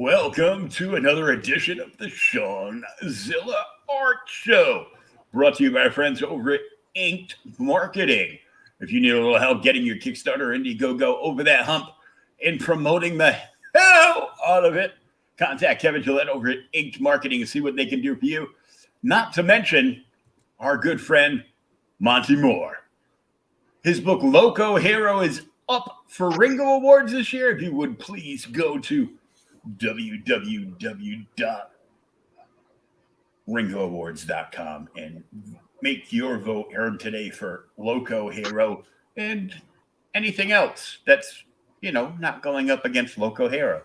Welcome to another edition of the Shawn-Zilla Art Show, brought to you by our friends over at Inked Marketing. If you need a little help getting your Kickstarter or Indiegogo over that hump and promoting the hell out of it, contact Kevin Gillette over at Inked Marketing and see what they can do for you. Not to mention our good friend Monty Moore. His book Loco Hero is up for Ringo Awards this year. If you would please go to www.ringoawards.com and make your vote heard today for Loco Hero and anything else that's, not going up against Loco Hero.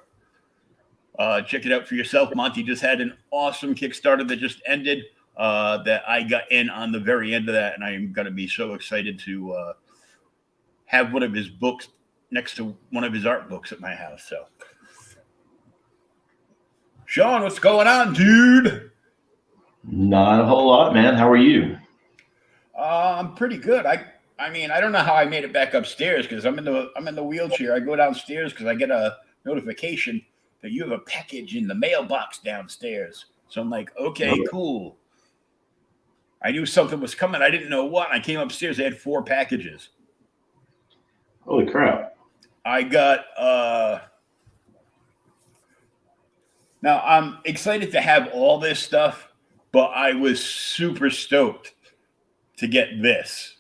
Check it out for yourself. Monty just had an awesome Kickstarter that just ended that I got in on the very end of that, and I'm going to be so excited to have one of his books next to one of his art books at my house. So, Shawn, what's going on, dude? Not a whole lot, man. How are you? I'm pretty good. I don't know how I made it back upstairs because I'm in the wheelchair. I go downstairs because I get a notification that you have a package in the mailbox downstairs. So I'm like, okay, cool. I knew something was coming. I didn't know what. I came upstairs. I had 4 packages. Holy crap. I got now I'm excited to have all this stuff, but I was super stoked to get this.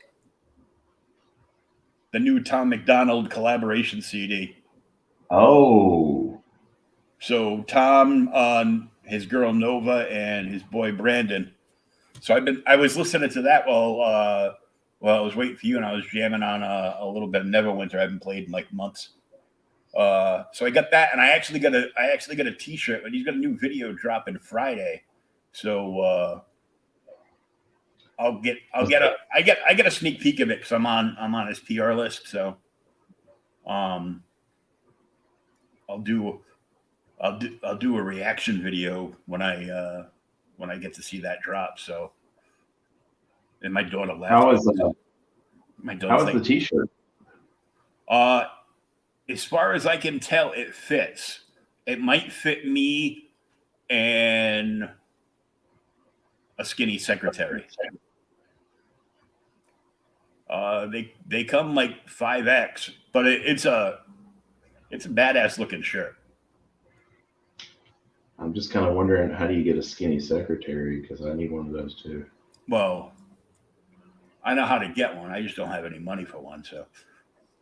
The new Tom McDonald collaboration CD. Oh. So Tom, his girl Nova, and his boy Brandon. So I was listening to that while I was waiting for you, and I was jamming on a little bit of Neverwinter. I haven't played in like months. So I got that, and I actually got a T-shirt, but he's got a new video dropping Friday. So I get a sneak peek of it because I'm on his PR list. So I'll do a reaction video when I get to see that drop. So, and my daughter laughed. How is the T-shirt? As far as I can tell, it fits. It might fit me and a skinny secretary. They come like 5X, but it's a badass looking shirt. I'm just kind of wondering, how do you get a skinny secretary? Because I need one of those too. Well, I know how to get one. I just don't have any money for one. So.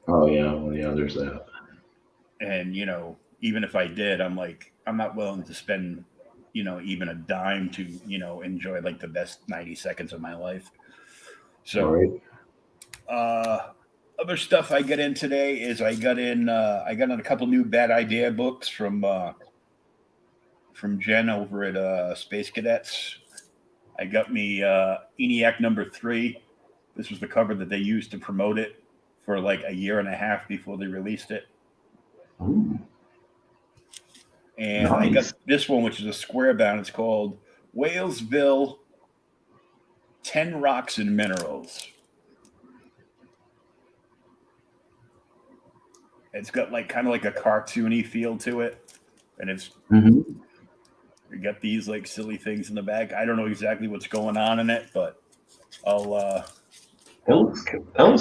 Oh yeah, well yeah, there's that. And even if I did, I'm not willing to spend, even a dime to, enjoy like the best 90 seconds of my life. So, right. Other stuff I got in today is I got in a couple new Bad Idea books from Jen over at Space Cadets. I got me ENIAC number 3. This was the cover that they used to promote it for like a year and a half before they released it. Ooh. And Nice. I got this one, which is a square bound. It's called Whalesville 10 Rocks and Minerals. It's got like kind of like a cartoony feel to it. And it's we got these like silly things in the back. I don't know exactly what's going on in it, but I'll That looks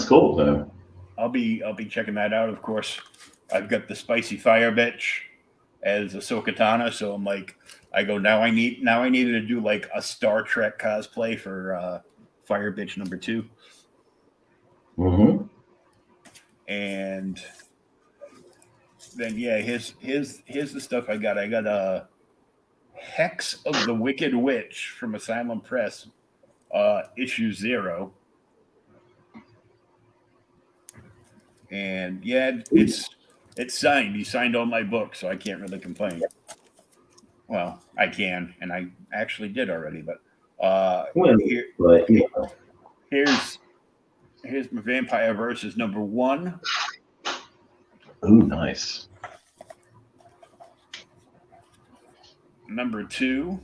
cool though. I'll be checking that out, of course. I've got the Spicy Fire Bitch as Ahsoka Tano, so I'm like, now I needed to do like a Star Trek cosplay for Fire Bitch number 2. And then here's the stuff I got. I got a Hex of the Wicked Witch from Asylum Press, issue 0. And it's signed. He signed all my books, so I can't really complain. Well, I can, and I actually did already, but here's my Vampire Versus number 1. Ooh, nice. Number 2,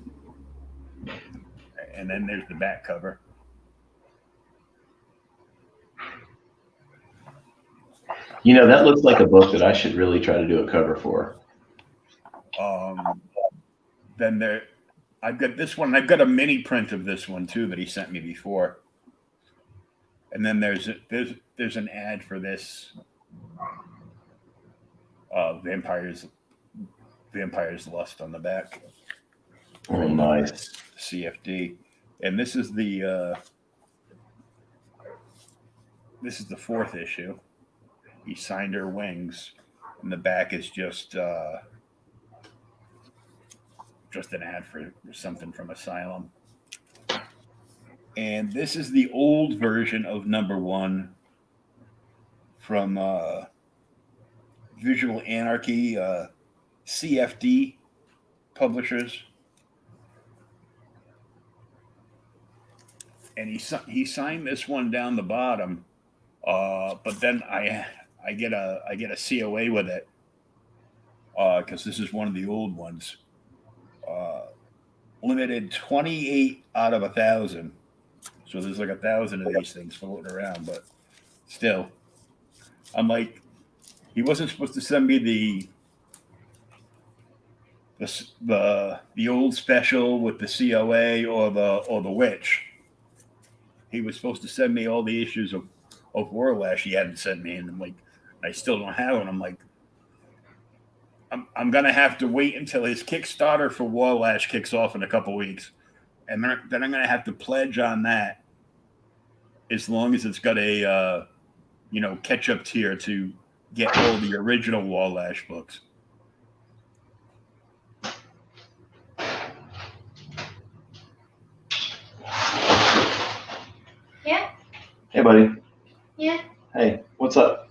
and then there's the back cover. That looks like a book that I should really try to do a cover for. Then I've got this one. I've got a mini print of this one too that he sent me before. And then there's an ad for this Vampire's Lust on the back. Oh, nice. CFD. And this is the 4th issue. He signed her wings, and the back is just an ad for something from Asylum. And this is the old version of #1 from Visual Anarchy, CFD publishers. And he signed this one down the bottom, but then I get a COA with it because this is one of the old ones. Limited 28 out of 1,000. So there's like 1,000 of these things floating around, but still, I'm like, he wasn't supposed to send me the old special with the COA or the Witch. He was supposed to send me all the issues of Warlash he hadn't sent me, and I'm like, I still don't have one. I'm like, I'm gonna have to wait until his Kickstarter for Warlash kicks off in a couple weeks, and then I'm gonna have to pledge on that, as long as it's got a catch-up tier to get all the original Warlash books. Yeah? Hey, buddy. Yeah? Hey, what's up?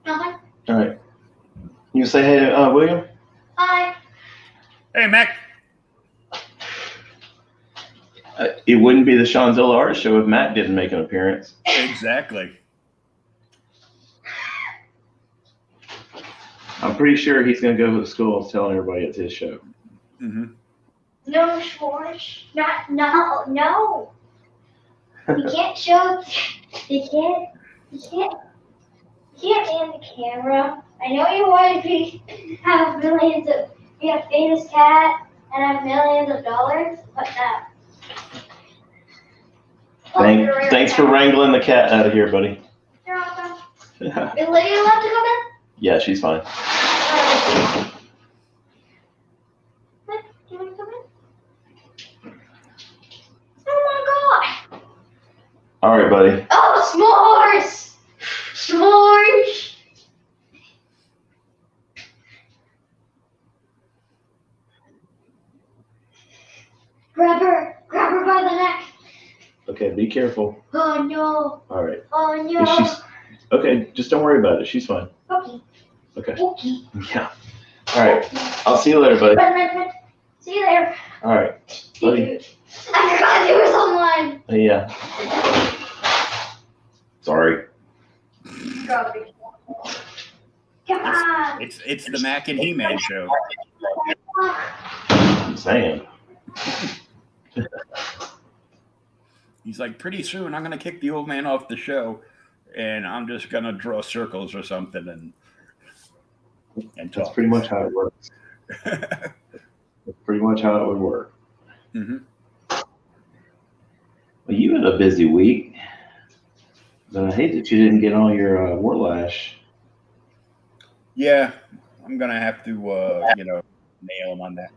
Nothing? All right. You say hey to William? Hi. Hey, Mac. It wouldn't be the Shawn-Zilla Art Show if Matt didn't make an appearance. Exactly. I'm pretty sure he's going to go to school telling everybody it's his show. Mm-hmm. No, Schwartz. No. You can't show. You can't be in the camera. I know you want to have millions of, be a famous cat and have millions of dollars, but Thanks for wrangling the cat out of here, buddy. You're welcome. Is Lydia allowed to come in? Yeah, she's fine. Do you want to come in? Oh my god! All right, buddy. Oh, s'mores! S'mores! Grab her by the neck. Okay, be careful. Oh no. All right. Oh no. She's okay. Just don't worry about it. She's fine. Okay. Okay. Okay. Yeah. All right. I'll see you later, buddy. Run. See you later. All right, buddy. I forgot there was online. Yeah. Sorry. Come on. It's the Mac and He-Man show. I'm saying. He's like, pretty soon I'm gonna kick the old man off the show, and I'm just gonna draw circles or something and talk. That's pretty much how it works. That's pretty much how it would work. Mm-hmm. Well, you had a busy week, but I hate that you didn't get all your Warlash. Yeah, I'm gonna have to nail him on that.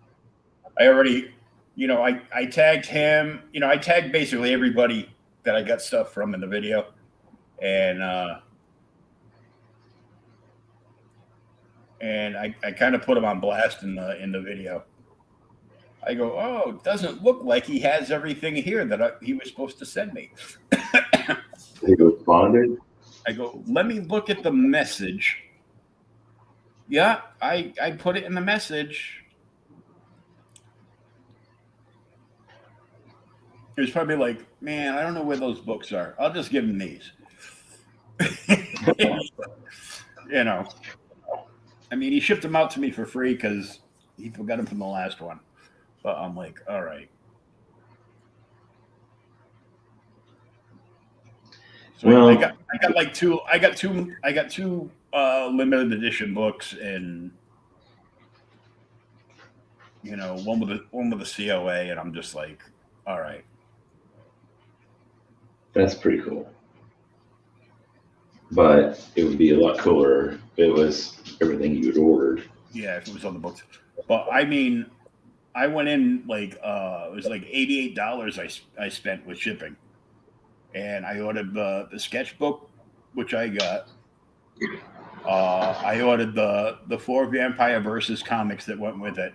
I already, I tagged him. I tagged basically everybody that I got stuff from in the video, and I kind of put him on blast in the video. I go, oh, it doesn't look like he has everything here that he was supposed to send me. He responded. I go, let me look at the message. Yeah, I put it in the message. He was probably like, man, I don't know where those books are. I'll just give him these. I mean, he shipped them out to me for free because he forgot them from the last one. But I'm like, all right. So well, I got two limited edition books, and one with the COA, and I'm just like, all right. That's pretty cool. But it would be a lot cooler if it was everything you had ordered. Yeah, if it was on the books. But I mean, I went in like it was like $88 I spent with shipping, and I ordered the sketchbook, which I got. I ordered the 4 Vampire Versus comics that went with it,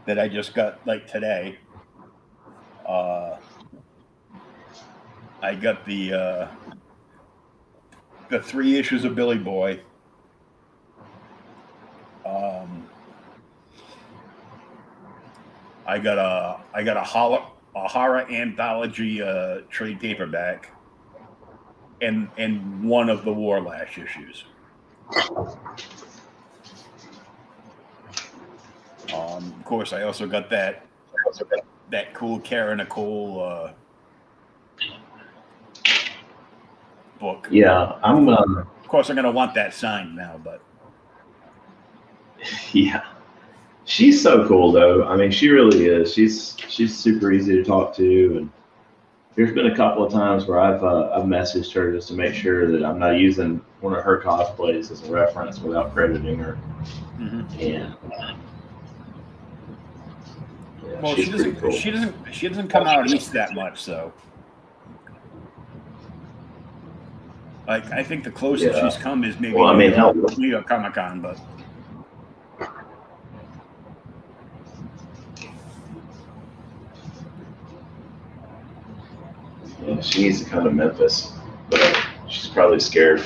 that I just got like today. I got the 3 issues of Billy Boy. I got a horror anthology trade paperback, and one of the Warlash issues. Of course, I also got that cool Kara Nicole book. Yeah, Of course, I'm gonna want that signed now, but yeah. She's so cool, though. I mean, she really is. She's super easy to talk to, and there's been a couple of times where I've messaged her just to make sure that I'm not using one of her cosplays as a reference without crediting her. Mm-hmm. And yeah, well, she's pretty cool. she doesn't come out east that much, so like I think the closest she's come is maybe New York Comic Con, but. Yeah, she needs to come to Memphis, but she's probably scared.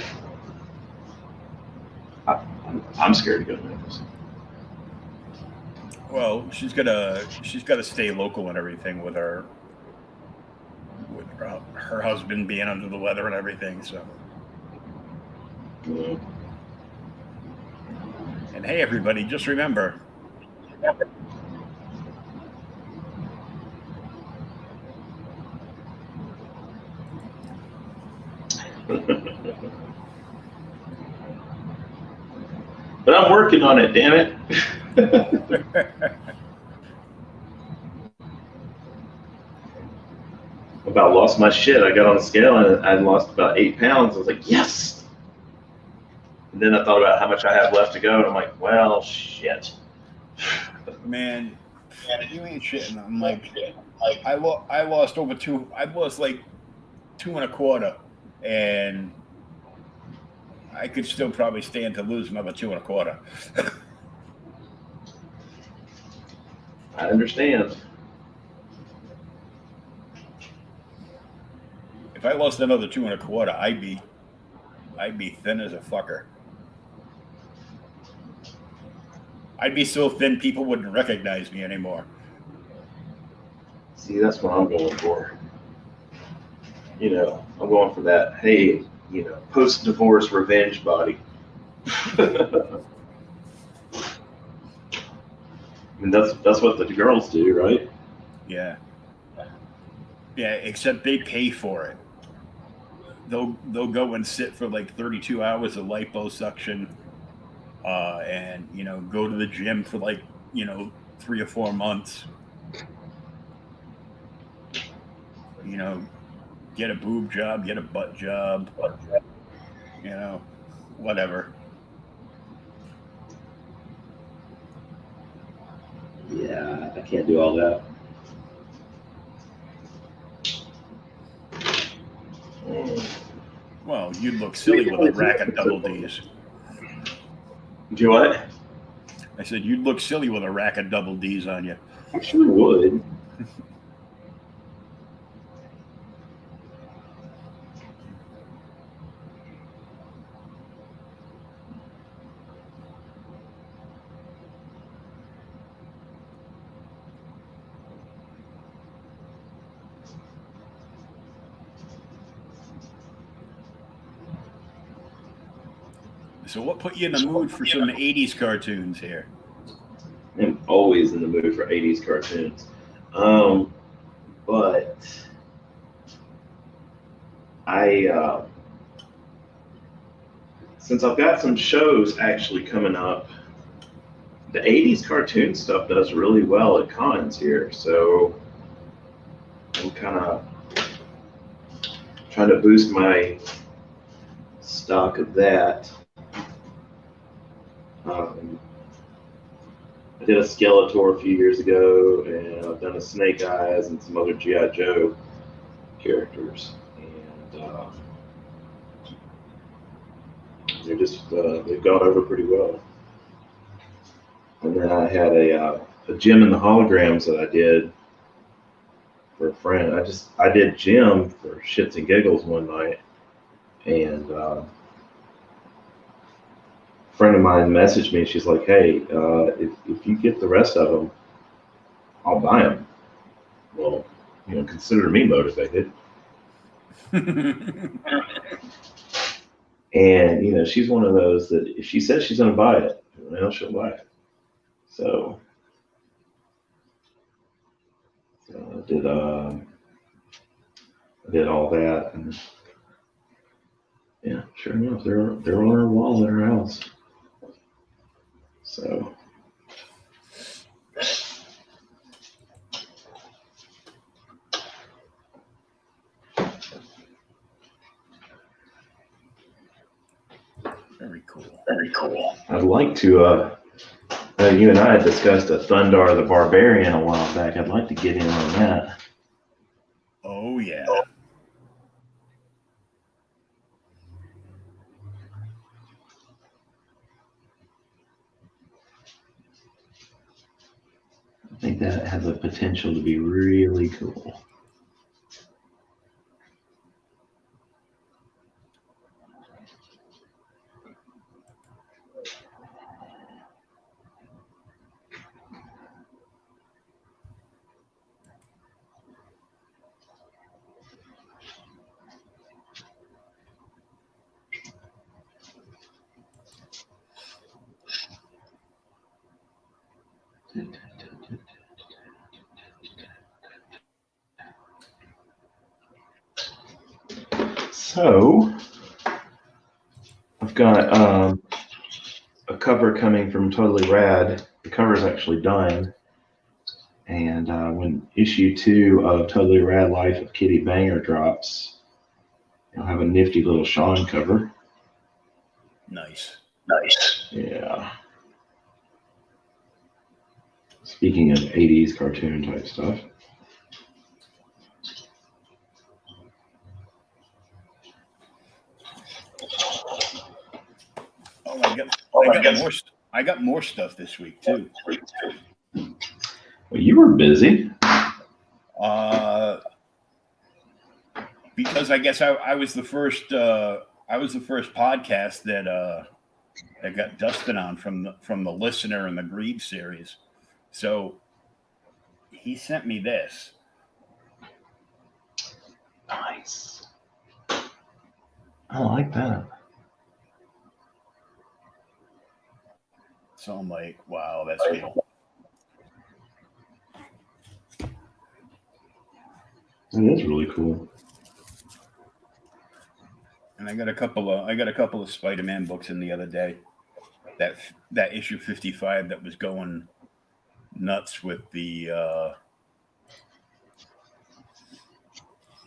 I'm scared to go to Memphis. Well, she's gotta stay local and everything with her husband being under the weather and everything. So, Yeah. And hey, everybody, just remember. But I'm working on it, damn it. About lost my shit. I got on the scale and I lost about 8 pounds. I was like, yes. And then I thought about how much I have left to go, and I'm like, well, shit. Man, you ain't shitting. I'm like, I lost over 2. I lost like 2 1/4, and I could still probably stand to lose another 2 1/4. I understand. If I lost another 2 1/4, I'd be thin as a fucker. I'd be so thin people wouldn't recognize me anymore. See, that's what I'm going for. I'm going for that, hey, post-divorce revenge body. I mean, that's what the girls do, right? Yeah. Yeah, except they pay for it. They'll go and sit for like 32 hours of liposuction, and go to the gym for like 3 or 4 months. Get a boob job, get a butt job, whatever. Yeah, I can't do all that. Well, you'd look silly with a rack of double Ds. Do what? I said you'd look silly with a rack of double Ds on you. I sure would. So what put you in the mood for some 80s cartoons here? I'm always in the mood for 80s cartoons. But since I've got some shows actually coming up the 80s cartoon stuff does really well at cons here, so I'm kind of trying to boost my stock of that. I did a Skeletor a few years ago, and I've done a Snake Eyes and some other G.I. Joe characters, and they've gone over pretty well. And then I had a Jim in the Holograms that I did for a friend. I did Jim for shits and giggles one night, and a friend of mine messaged me. She's like, "Hey, if you get the rest of them, I'll buy them." Well, consider me motivated. And she's one of those that if she says she's going to buy it, she'll buy it. So I did all that, and yeah, sure enough, they're on our wall at our house. So Very cool. Very cool. I'd like to. You and I had discussed a Thundar the Barbarian a while back. I'd like to get in on that. Oh yeah. I think that has the potential to be really cool. So I've got a cover coming from Totally Rad. The cover is actually done, and when issue 2 of Totally Rad Life of Kitty Banger drops, I'll have a nifty little Shawn cover. Nice. Yeah. Speaking of 80s cartoon type stuff. I got more stuff this week too. Well, you were busy. Because I guess I was the first podcast that got Dustin on from the Listener and the Greed series. So he sent me this. Nice. I like that. So I'm like, wow, that's cool. That is really cool. And I got a couple of Spider-Man books in the other day. That issue 55 that was going nuts with the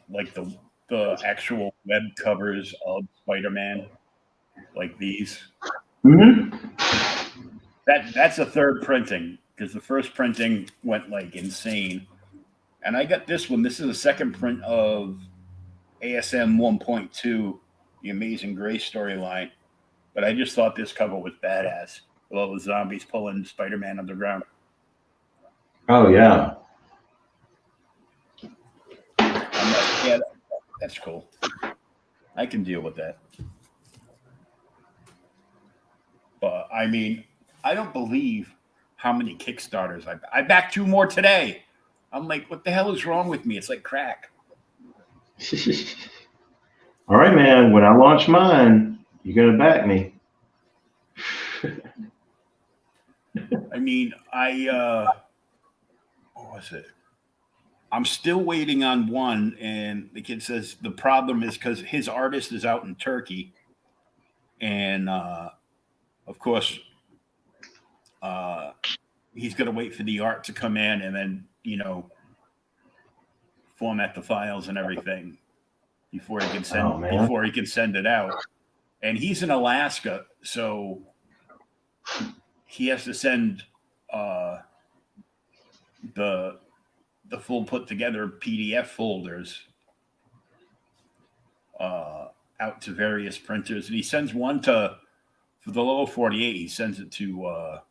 like the actual web covers of Spider-Man, like these. Mm-hmm. That's a third printing because the first printing went like insane, and I got this one. This is a second print of ASM 1.2, the Amazing Grace storyline. But I just thought this cover was badass with all the zombies pulling Spider-Man underground. Oh yeah. Yeah, that's cool. I can deal with that. But I mean, I don't believe how many Kickstarters I backed 2 more today. I'm like, what the hell is wrong with me? It's like crack. All right, man. When I launch mine, you're gonna back me. I mean, what was it? I'm still waiting on one, and the kid says the problem is because his artist is out in Turkey, and of course, he's going to wait for the art to come in and then, you know, format the files and everything before he can send it out. And he's in Alaska, so he has to send the full put together PDF folders out to various printers, and he sends one for the lower 48. He sends it to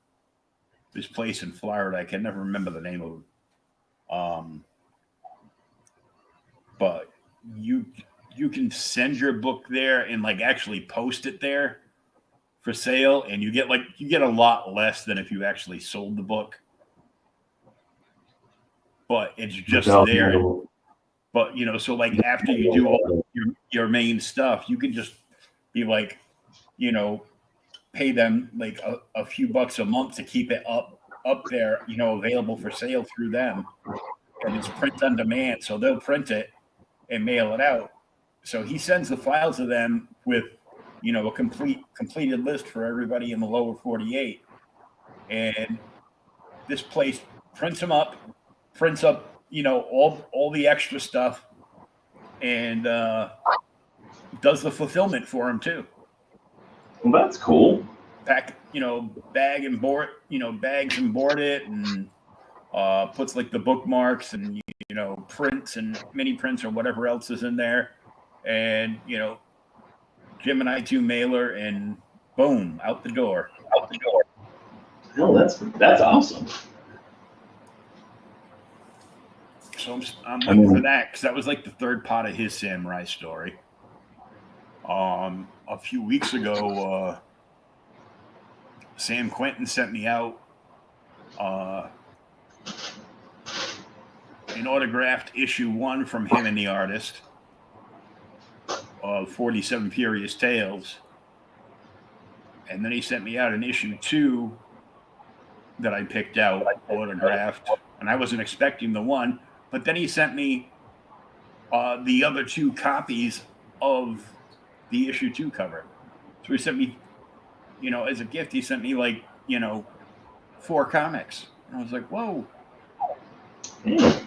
this place in Florida. I can never remember the name of it. But you can send your book there and like actually post it there for sale, and you get a lot less than if you actually sold the book. But it's just there. But you know, so like after you do all your main stuff, you can just be like, you know, pay them like a few bucks a month to keep it up there, you know, available for sale through them. And it's print on demand, so they'll print it and mail it out. So he sends the files to them with, you know, a completed list for everybody in the lower 48. And this place prints up, you know, all the extra stuff, and does the fulfillment for him too. Well, that's cool. Pack, you know, bags and board it, and puts like the bookmarks and, you know, prints and mini prints or whatever else is in there, and, you know, Gemini 2 mailer, and boom, out the door. Oh, that's awesome. So I'm waiting for that, because that was like the third part of his samurai story. A few weeks ago, Sam Quentin sent me out an autographed issue 1 from him and the artist of 47 Furious Tales. And then he sent me out an issue 2 that I picked out, autographed. And I wasn't expecting the one, but then he sent me the other 2 copies of the issue 2 cover. So he sent me, you know, as a gift, he sent me like, you know, 4 comics. And I was like, whoa. Yeah.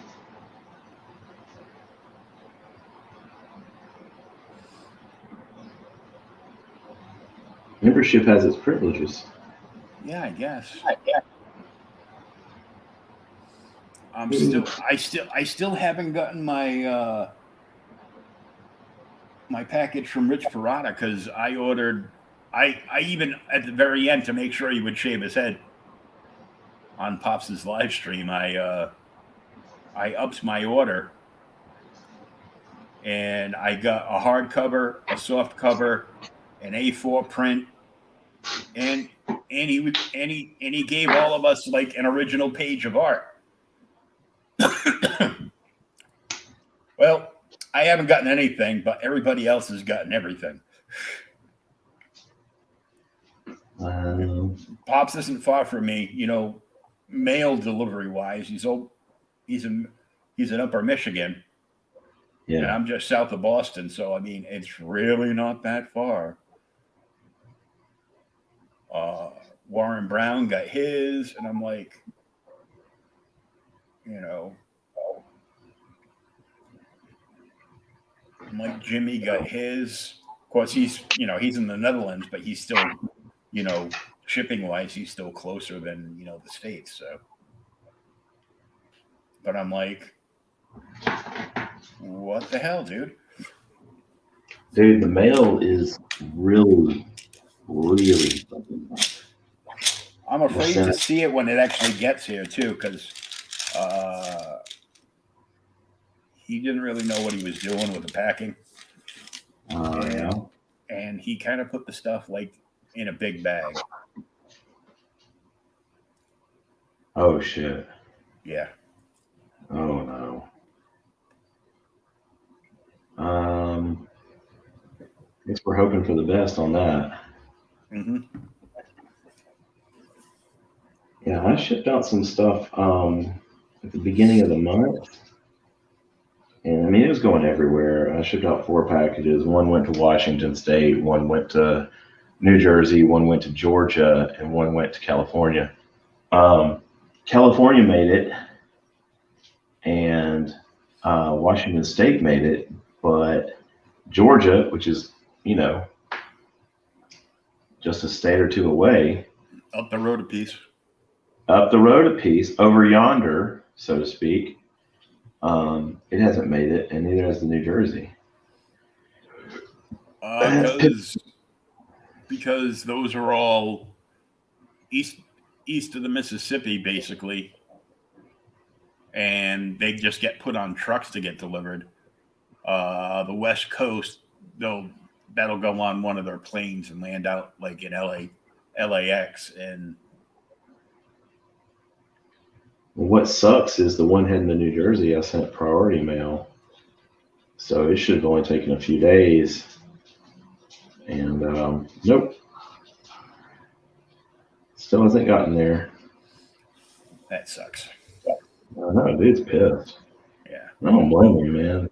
Membership has its privileges. Yeah, I guess. I still haven't gotten my my package from Rich Parada, because I ordered. I even at the very end, to make sure he would shave his head on Pops' live stream, I upped my order, and I got a hardcover, a soft cover, an A4 print, and he gave all of us like an original page of art. Well, I haven't gotten anything, but everybody else has gotten everything. Pops isn't far from me, you know, mail delivery wise. He's in Upper Michigan. Yeah. And I'm just south of Boston, so I mean, it's really not that far. Warren Brown got his, and I'm like, you know, Jimmy got his. Of course, he's in the Netherlands, but he's still, you know, shipping wise, he's still closer than, you know, the States. So, but I'm like, what the hell, dude? Dude, the mail is really, really fucking nice. I'm afraid to see it when it actually gets here too, because he didn't really know what he was doing with the packing. And he kind of put the stuff like in a big bag. Oh shit. Yeah. Oh no. I guess we're hoping for the best on that. Mm-hmm. Yeah, I shipped out some stuff at the beginning of the month. And I mean, it was going everywhere. I shipped out 4 packages. One went to Washington State, one went to New Jersey, one went to Georgia, and one went to California. California made it, and Washington State made it, but Georgia, which is, just a state or two away, Up the road a piece. up the road a piece, over yonder, so to speak, it hasn't made it, and neither has the New Jersey. Because those are all east of the Mississippi, basically, and they just get put on trucks to get delivered. The West Coast, that'll go on one of their planes and land out like in LAX, and What sucks is the one heading to New Jersey, I sent priority mail, so it should have only taken a few days. And nope, still hasn't gotten there. that sucks. I know, dude's pissed. Yeah. I don't blame him, man.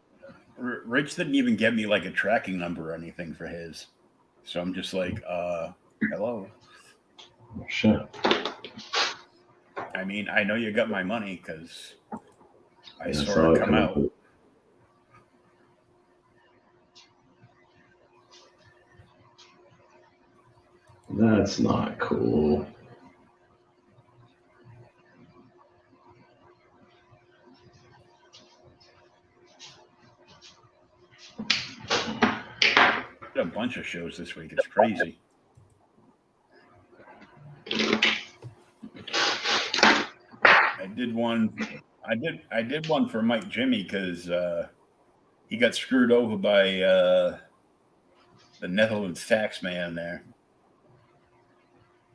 Rich didn't even get me like a tracking number or anything for his, so I'm just like, hello. Shit. I mean, I know you got my money because I Yeah, saw it come out. That's not cool. A bunch of shows this week. It's crazy. I did one for Mike Jimmy because he got screwed over by the Netherlands tax man there.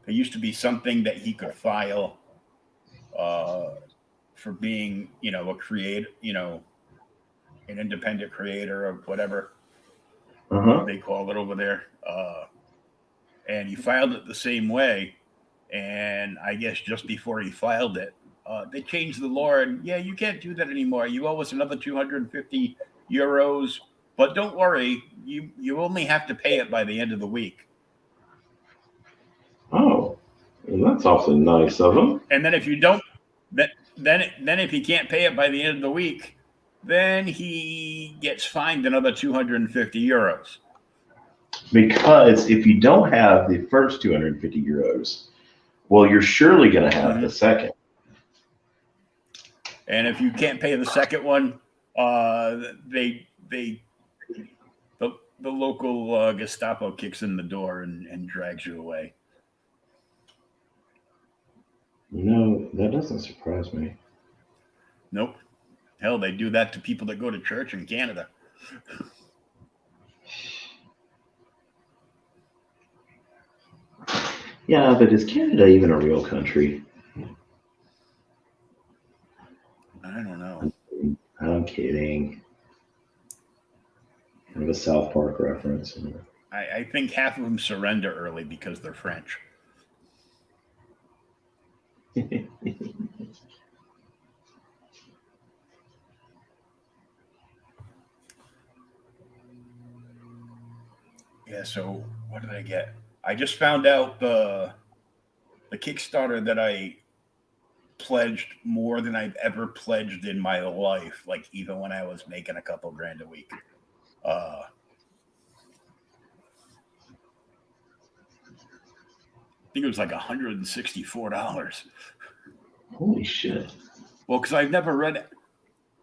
There used to be something that he could file for being, a creator, an independent creator or whatever they call it over there. And he filed it the same way. And I guess just before he filed it, they changed the law. And yeah, you can't do that anymore. You owe us another 250 euros. But don't worry, you only have to pay it by the end of the week. Oh, well, that's awfully nice of him. And then if you don't, then if he can't pay it by the end of the week, then he gets fined another 250 euros. Because if you don't have the first 250 euros, well, you're surely going to have the second. And if you can't pay the second one, the local Gestapo kicks in the door and drags you away. That doesn't surprise me. Nope. Hell, they do that to people that go to church in Canada. Yeah, but is Canada even a real country? I don't know. I'm kidding. Kind of a South Park reference. I think half of them surrender early because they're French. Yeah, so what did I get? I just found out the Kickstarter that I pledged more than I've ever pledged in my life, like even when I was making a couple grand a week. I think it was like $164. Holy shit. Well, because I've never read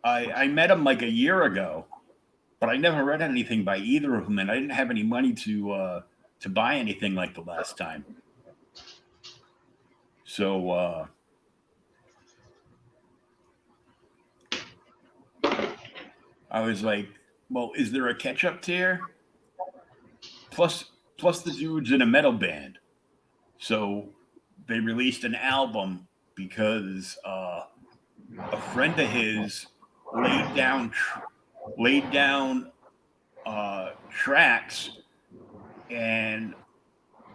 I met him like a year ago, but I never read anything by either of them, and I didn't have any money to buy anything like the last time. So I was like, well, is there a catch-up tier? Plus the dude's in a metal band. So they released an album because a friend of his laid down tracks, and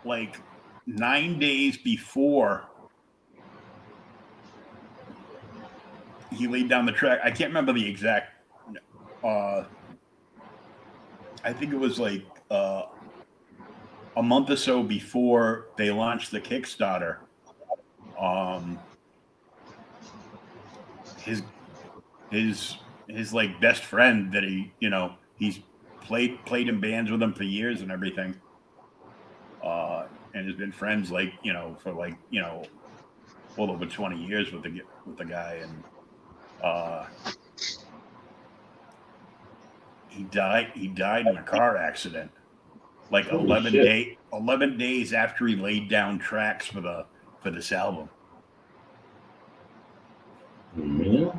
like 9 days before he laid down the track, I can't remember the exact. I think it was like a month or so before they launched the Kickstarter. his like best friend that he's played in bands with him for years and everything, and has been friends for well over 20 years with the guy, and he died in a car accident like Holy 11 days after he laid down tracks for this album. Yeah.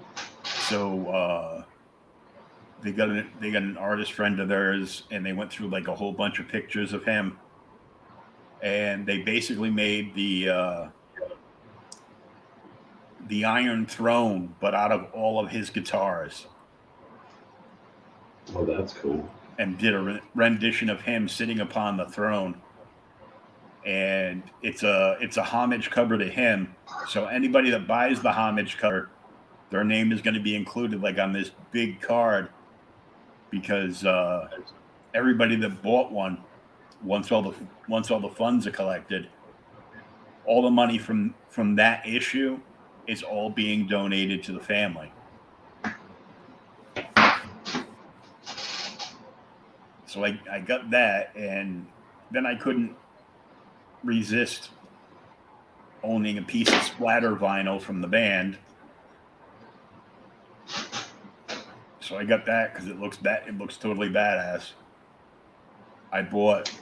So they got an artist friend of theirs, and they went through like a whole bunch of pictures of him, and they basically made the Iron Throne, but out of all of his guitars. Oh, that's cool. And did a rendition of him sitting upon the throne, and it's a homage cover to him. So anybody that buys the homage cover, their name is going to be included like on this big card, because everybody that bought one, once all the funds are collected, all the money from that issue is all being donated to the family. So I got that, and then I couldn't resist owning a piece of splatter vinyl from the band. So I got that because it looks totally badass. I bought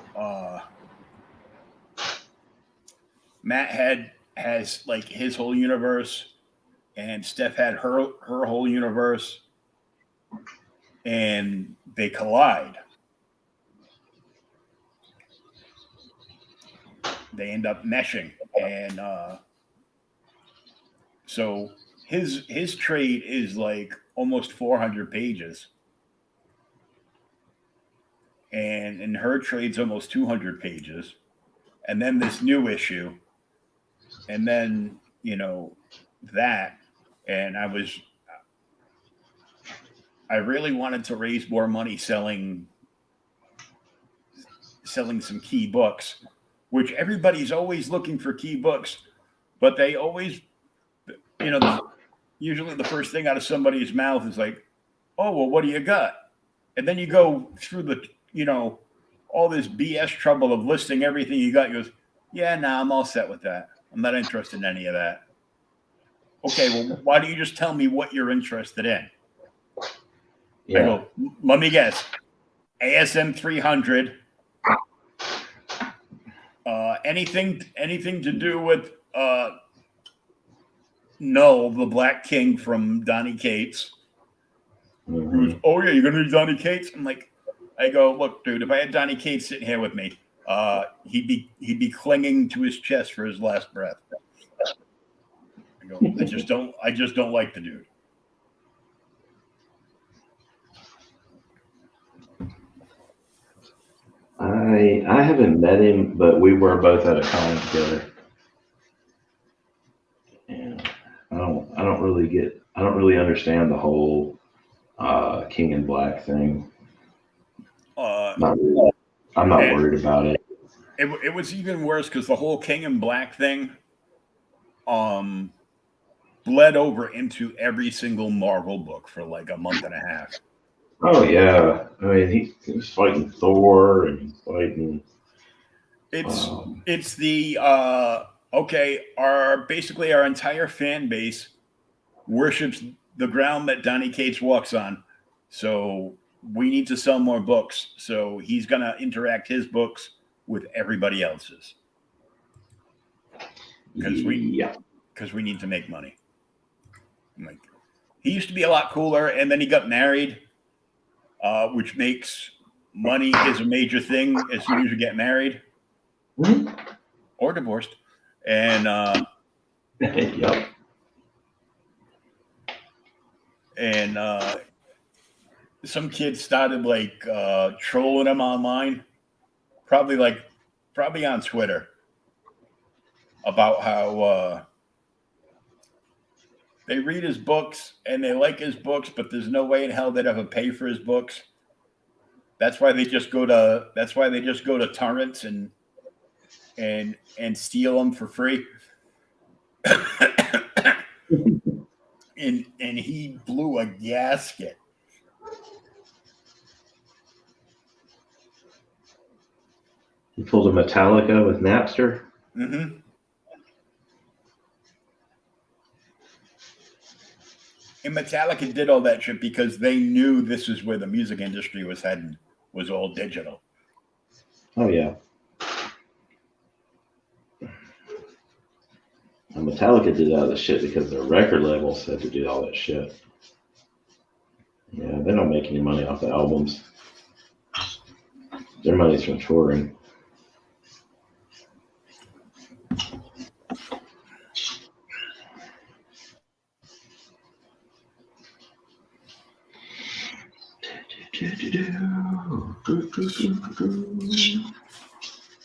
Matt has like his whole universe, and Steph had her whole universe, and they collide. They end up meshing, and so his trade is like almost 400 pages, and her trade's almost 200 pages, and then this new issue, and then that, and I really wanted to raise more money selling some key books, which everybody's always looking for key books, but they always, usually the first thing out of somebody's mouth is like, oh, well, what do you got? And then you go through all this BS trouble of listing everything you got. You goes, yeah, nah, I'm all set with that. I'm not interested in any of that. Okay, well, why don't you just tell me what you're interested in? Yeah. I go, let me guess. ASM 300. Anything to do with Null, the Black King from Donny Cates. Mm-hmm. Goes, oh yeah, you're gonna do Donny Cates? I go, look, dude, if I had Donny Cates sitting here with me, he'd be clinging to his chest for his last breath. I go, I just don't like the dude. I haven't met him, but we were both at a con together. And I don't really understand the whole King in Black thing. Not really. I'm not worried about it. It was even worse because the whole King in Black thing bled over into every single Marvel book for like a month and a half. Oh yeah, I mean he's fighting Thor and he's fighting. It's the our entire fan base worships the ground that Donny Cates walks on, so we need to sell more books. So he's gonna interact his books with everybody else's because we need to make money. Like, he used to be a lot cooler, and then he got married. Which makes money is a major thing as soon as you get married or divorced. And yep. And some kids started like trolling him online, probably on Twitter, about how they read his books and they like his books, but there's no way in hell they'd ever pay for his books. That's why they just go to torrents and steal them for free. and he blew a gasket. He pulled a Metallica with Napster. Mm-hmm. And Metallica did all that shit because they knew this is where the music industry was heading, was all digital. Oh, yeah. And Metallica did all this shit because their record labels had to do all that shit. Yeah, they don't make any money off the albums. Their money's from touring.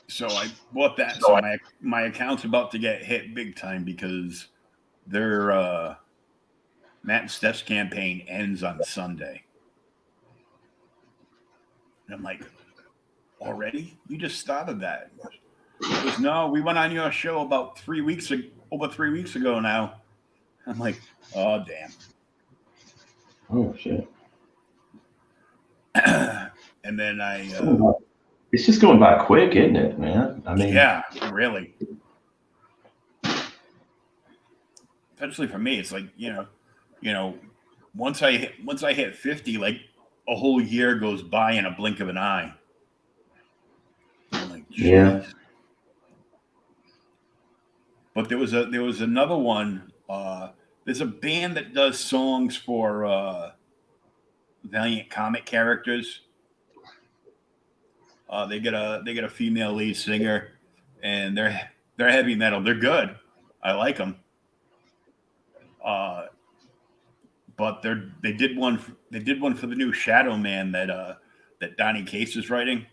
So I bought that. So my account's about to get hit big time because their Matt and Steph's campaign ends on Sunday. And I'm like, already? You just started that. He goes, no, we went on your show about 3 weeks ago, over 3 weeks ago now. I'm like, oh, damn. Oh, shit. And then it's just going by quick, isn't it, man? I mean, yeah, really. Especially for me, it's like, you know, once I hit 50, like a whole year goes by in a blink of an eye. I'm like, geez. Yeah. But there was another one. There's a band that does songs for Valiant comic characters. They get a female lead singer, and they're heavy metal. They're good. I like them. But they did one for the new Shadow Man that Donnie Cates is writing,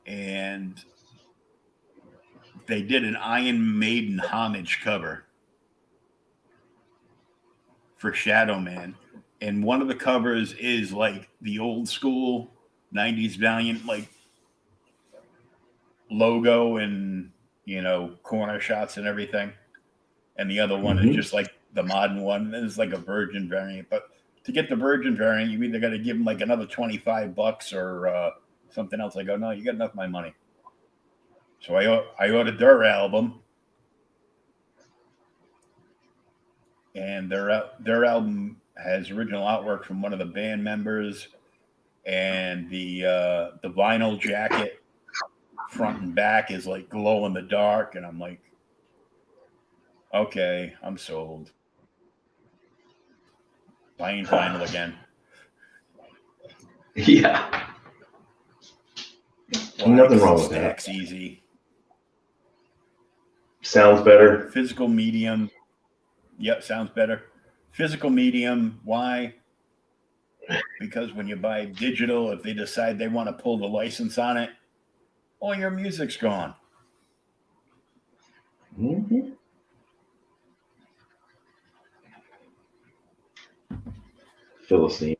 and they did an Iron Maiden homage cover for Shadow Man. And one of the covers is like the old school 90s Valiant like logo and, corner shots and everything. And the other one is just like the modern one. It's like a virgin variant. But to get the virgin variant, you either got to give them like another $25 or something else. I go, no, you got enough of my money. So I ordered their album. And their album has original artwork from one of the band members, and the vinyl jacket front and back is like glow in the dark, and I'm like, okay, I'm sold. Buying vinyl again. Yeah. Nothing wrong with that. Stacks easy. Sounds better. Physical medium. Yep, sounds better. Physical medium. Why? Because when you buy digital, if they decide they want to pull the license on it, all your music's gone. Mm-hmm. Philistines.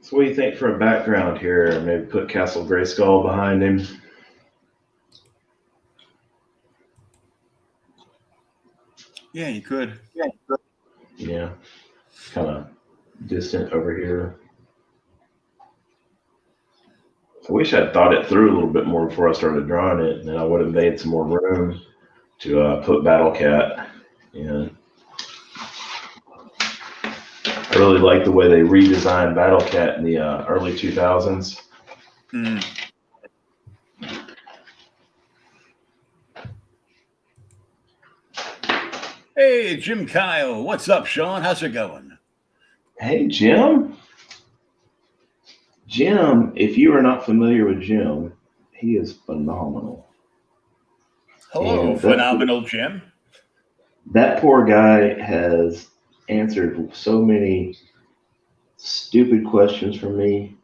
So what do you think for a background here? Maybe put Castle Grayskull behind him. Yeah, you could. Yeah, kind of distant over here. I wish I'd thought it through a little bit more before I started drawing it, and then I would have made some more room to put Battle Cat in. I really like the way they redesigned Battle Cat in the early 2000s. Mm. Hey, Jim Kyle. What's up, Sean? How's it going? Hey, Jim. Jim, if you are not familiar with Jim, he is phenomenal. Hello, And phenomenal Jim. that poor guy has answered so many stupid questions from me.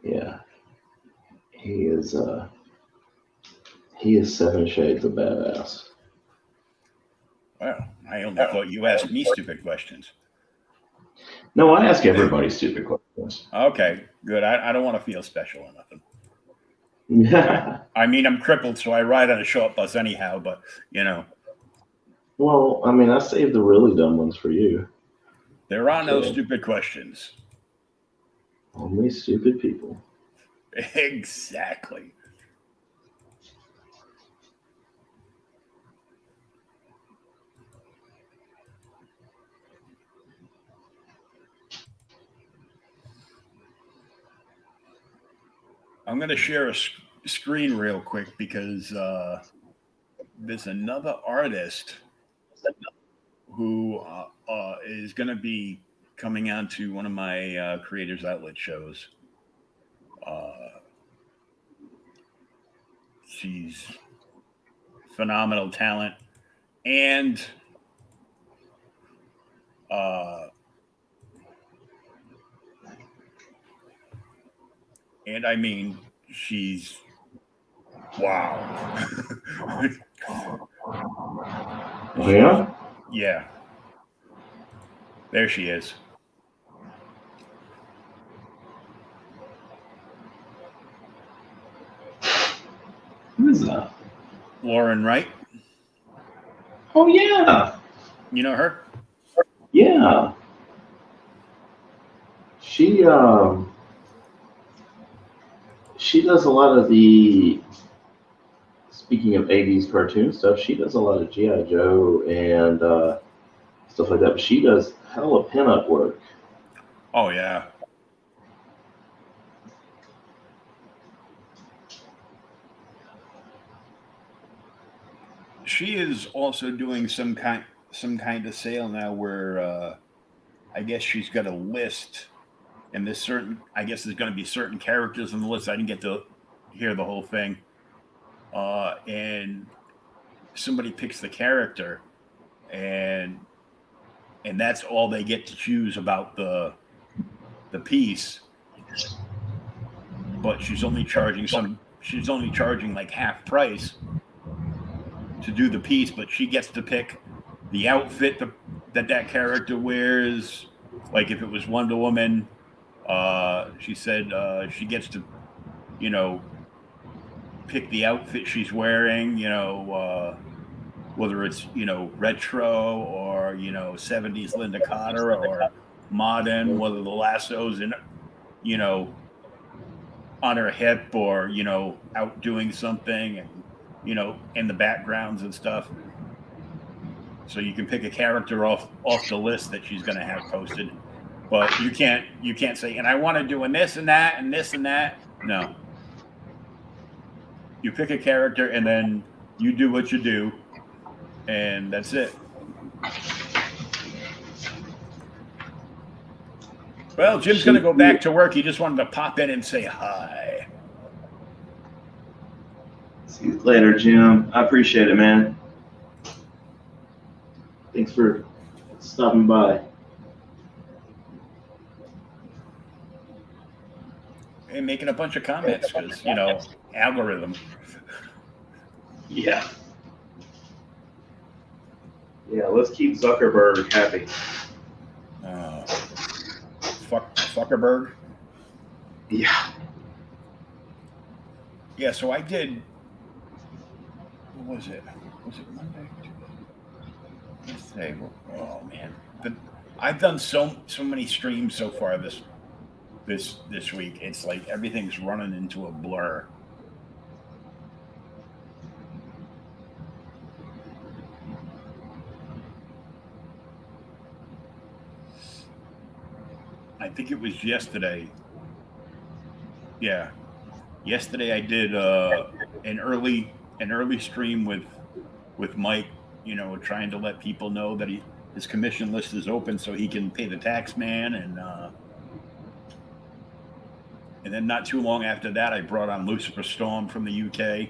Yeah, he is 7 shades of badass. Well, I only thought you asked me stupid questions. No, I ask everybody stupid questions. Okay, good. I don't want to feel special or nothing. Yeah. I mean, I'm crippled, so I ride on a short bus anyhow, but, you know. Well, I mean, I saved the really dumb ones for you. There are no So, stupid questions. only stupid people. Exactly. I'm going to share a screen real quick because there's another artist who is going to be coming on to one of my Creators Outlet shows. She's phenomenal talent, and I mean, she's wow. Oh, yeah? Yeah. There she is. Who is that? Lauren Wright. Oh, yeah. You know her? Yeah. She does a lot of the, speaking of 80s cartoon stuff, she does a lot of G.I. Joe and stuff like that. But she does hella pinup work. Oh, yeah. She is also doing some kind of sale now where I guess she's got a list, and there's certain, I guess there's going to be certain characters on the list. I didn't get to hear the whole thing. And somebody picks the character, and that's all they get to choose about the piece. But she's only charging like half price to do the piece, but she gets to pick the outfit that character wears. Like if it was Wonder Woman, she said she gets to, you know, pick the outfit she's wearing, you know, whether it's, you know, retro or, you know, 70s Linda Carter or modern, whether the lasso's in, you know, on her hip or, you know, out doing something, and, you know, in the backgrounds and stuff. So you can pick a character off the list that she's going to have posted, but you can't say, and I want to do this and that and this and that. No, you pick a character and then you do what you do, and that's it. Well, Jim's going to go back to work. He just wanted to pop in and say hi. See you later, Jim. I appreciate it, man. Thanks for stopping by. And making a bunch of comments because, you know, algorithm. Yeah. Yeah, let's keep Zuckerberg happy. Zuckerberg. Yeah. Yeah, so I did was it? Was it Monday? Wednesday? Oh man, I've done so many streams so far this week. It's like everything's running into a blur. I think it was yesterday. Yeah, yesterday I did an early stream with Mike. You know, trying to let people know that his commission list is open so he can pay the tax man, and then not too long after that, I brought on Lucifer Storm from the UK.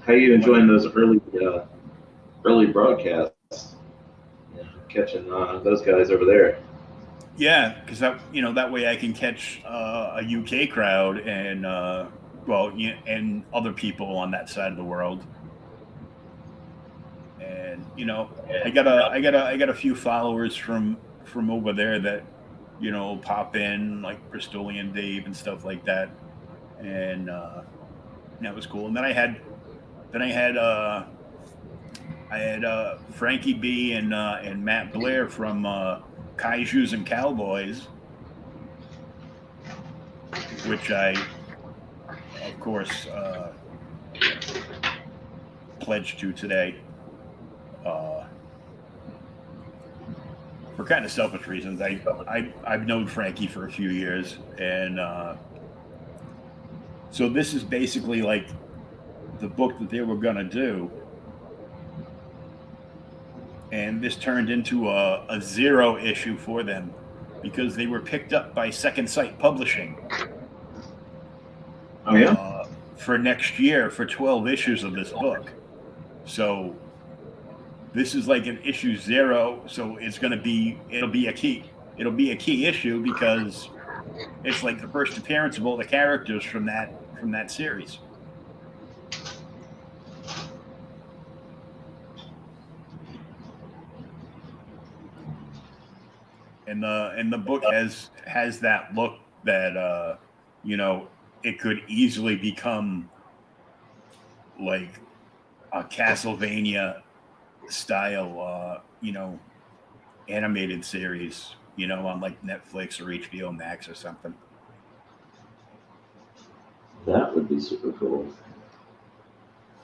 How are you enjoying those early broadcasts? Catching those guys over there. Yeah, because that way I can catch a UK crowd and and other people on that side of the world. And I got a few followers from over there that pop in, like Bristolian Dave and stuff like that, and that was cool. And then I had Frankie B and Matt Blair from Kaijus and Cowboys, which I, of course, pledged to today. For kind of selfish reasons. I've known Frankie for a few years, and so this is basically like the book that they were gonna do, and this turned into a 0 issue for them because they were picked up by Second Sight Publishing. Oh yeah. For next year for 12 issues of this book. So this is like an issue 0. So it'll be a key issue because it's like the first appearance of all the characters from that series. And the book has that look that it could easily become like a Castlevania style animated series, on like Netflix or HBO Max or something. That would be super cool.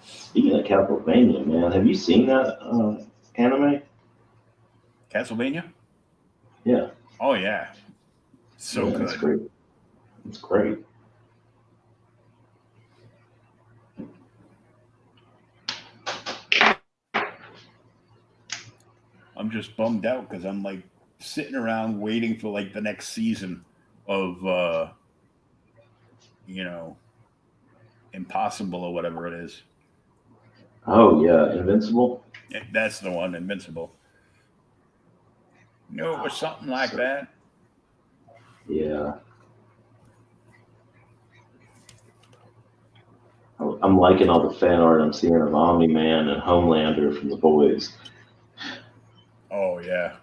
Speaking of Castlevania, man, have you seen that anime? Castlevania? Yeah. Oh yeah. So good. It's great. It's great. I'm just bummed out because I'm like sitting around waiting for like the next season of Impossible or whatever it is. Oh yeah, Invincible. That's the one, Invincible. It was something like that. Yeah. I'm liking all the fan art I'm seeing of Omni-Man and Homelander from The Boys. Oh yeah.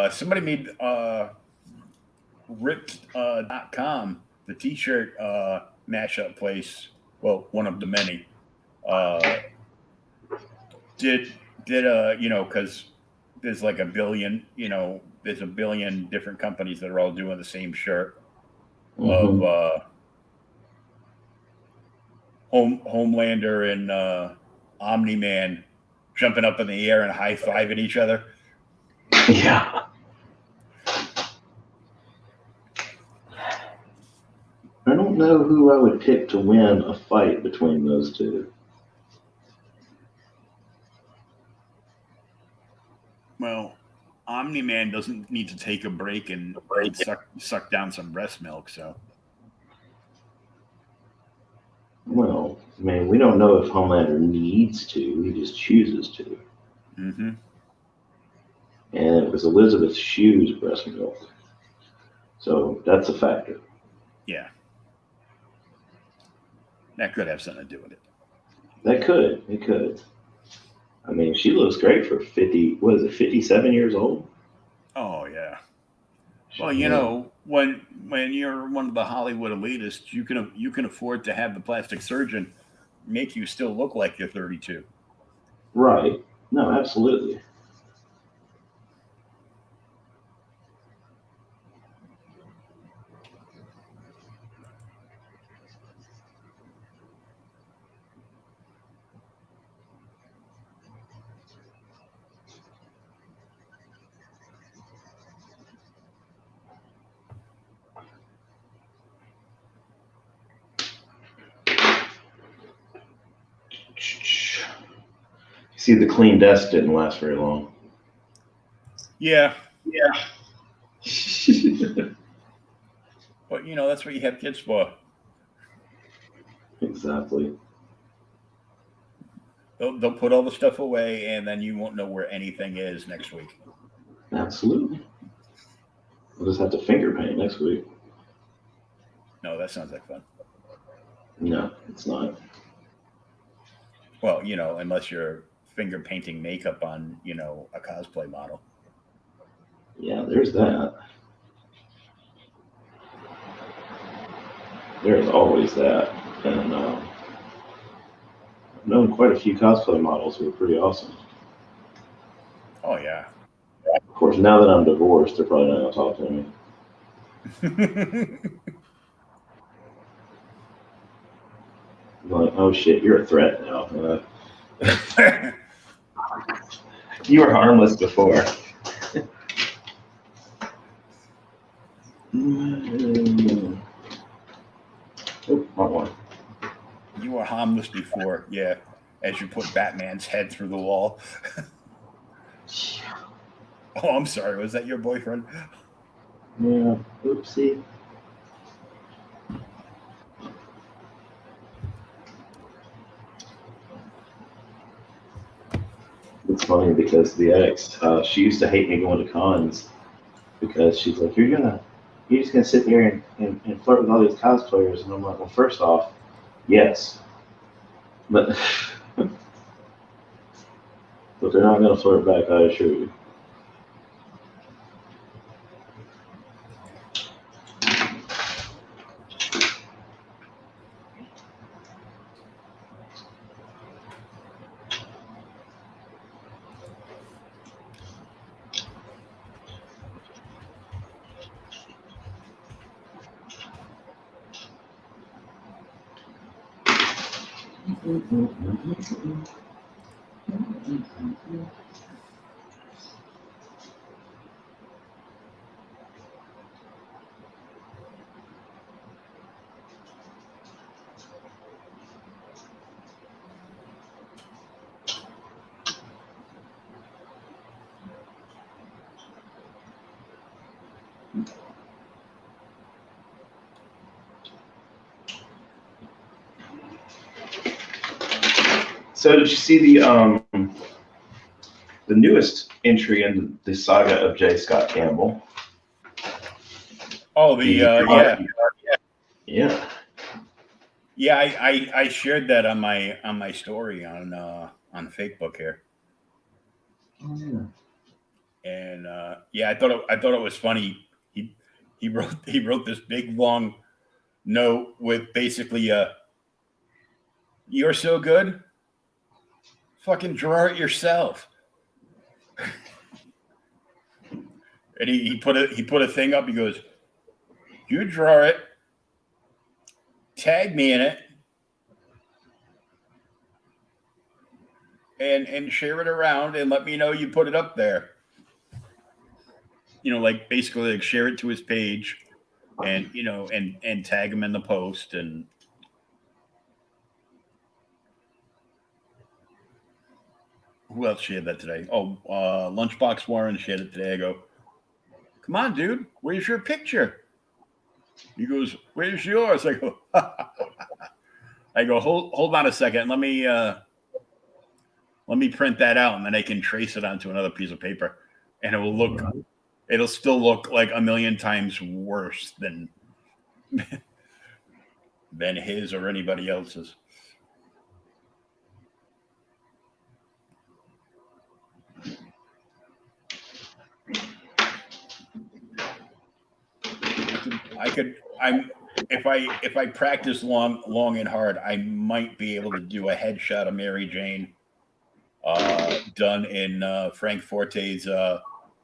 Somebody made ripped.com, the t-shirt mashup place, well, one of the many, did because there's like a billion different companies that are all doing the same shirt of Homelander and Omni-Man jumping up in the air and high-fiving each other. Yeah. I don't know who I would pick to win a fight between those two. Well, Omni-Man doesn't need to take a break and suck down some breast milk, so. Well, I mean, we don't know if Homelander needs to. He just chooses to. Mm-hmm. And it was Elizabeth Shue's breast milk. So that's a factor. Yeah. That could have something to do with it. That could. It could. I mean, she looks great for 57 years old? Oh, yeah. Well, when you're one of the Hollywood elitists, you can afford to have the plastic surgeon make you still look like you're 32. Right. No, absolutely. See, the clean desk didn't last very long. Yeah, Yeah. but that's what you have kids for. Exactly. They'll put all the stuff away, and then you won't know where anything is next week. Absolutely. We'll just have to finger paint next week. No, that sounds like fun. No, it's not. Well, unless you're finger painting makeup on, a cosplay model. Yeah, there's that. There's always that. And I've known quite a few cosplay models who are pretty awesome. Oh yeah. Of course, now that I'm divorced, they're probably not going to talk to me. Like, oh shit, you're a threat now. You were harmless before. Oh, wrong one. You were harmless before, yeah. As you put Batman's head through the wall. Oh, I'm sorry. Was that your boyfriend? Yeah, oopsie. It's funny because the ex, she used to hate me going to cons because she's like, you're just gonna sit there and flirt with all these cosplayers, and I'm like, well, first off, yes, but but they're not gonna flirt back, I assure you. So did you see the newest entry in the saga of J. Scott Campbell? Oh, yeah. Yeah. Yeah, I shared that on my story on Facebook here. Oh, yeah. And yeah, I thought it was funny. He wrote this big long note with basically you're so good, fucking draw it yourself. And he put a thing up. He goes, you draw it, tag me in it, and share it around, and let me know you put it up there. Like basically like share it to his page, and and tag him in the post. And who else shared that today? Oh, Lunchbox Warren shared it today. I go, come on, dude, where's your picture? He goes, where's yours? I go, hold on a second. Let me print that out, and then I can trace it onto another piece of paper, and it'll still look like a million times worse than his or anybody else's. if I practice long and hard, I might be able to do a headshot of Mary Jane, done in Frank Forte's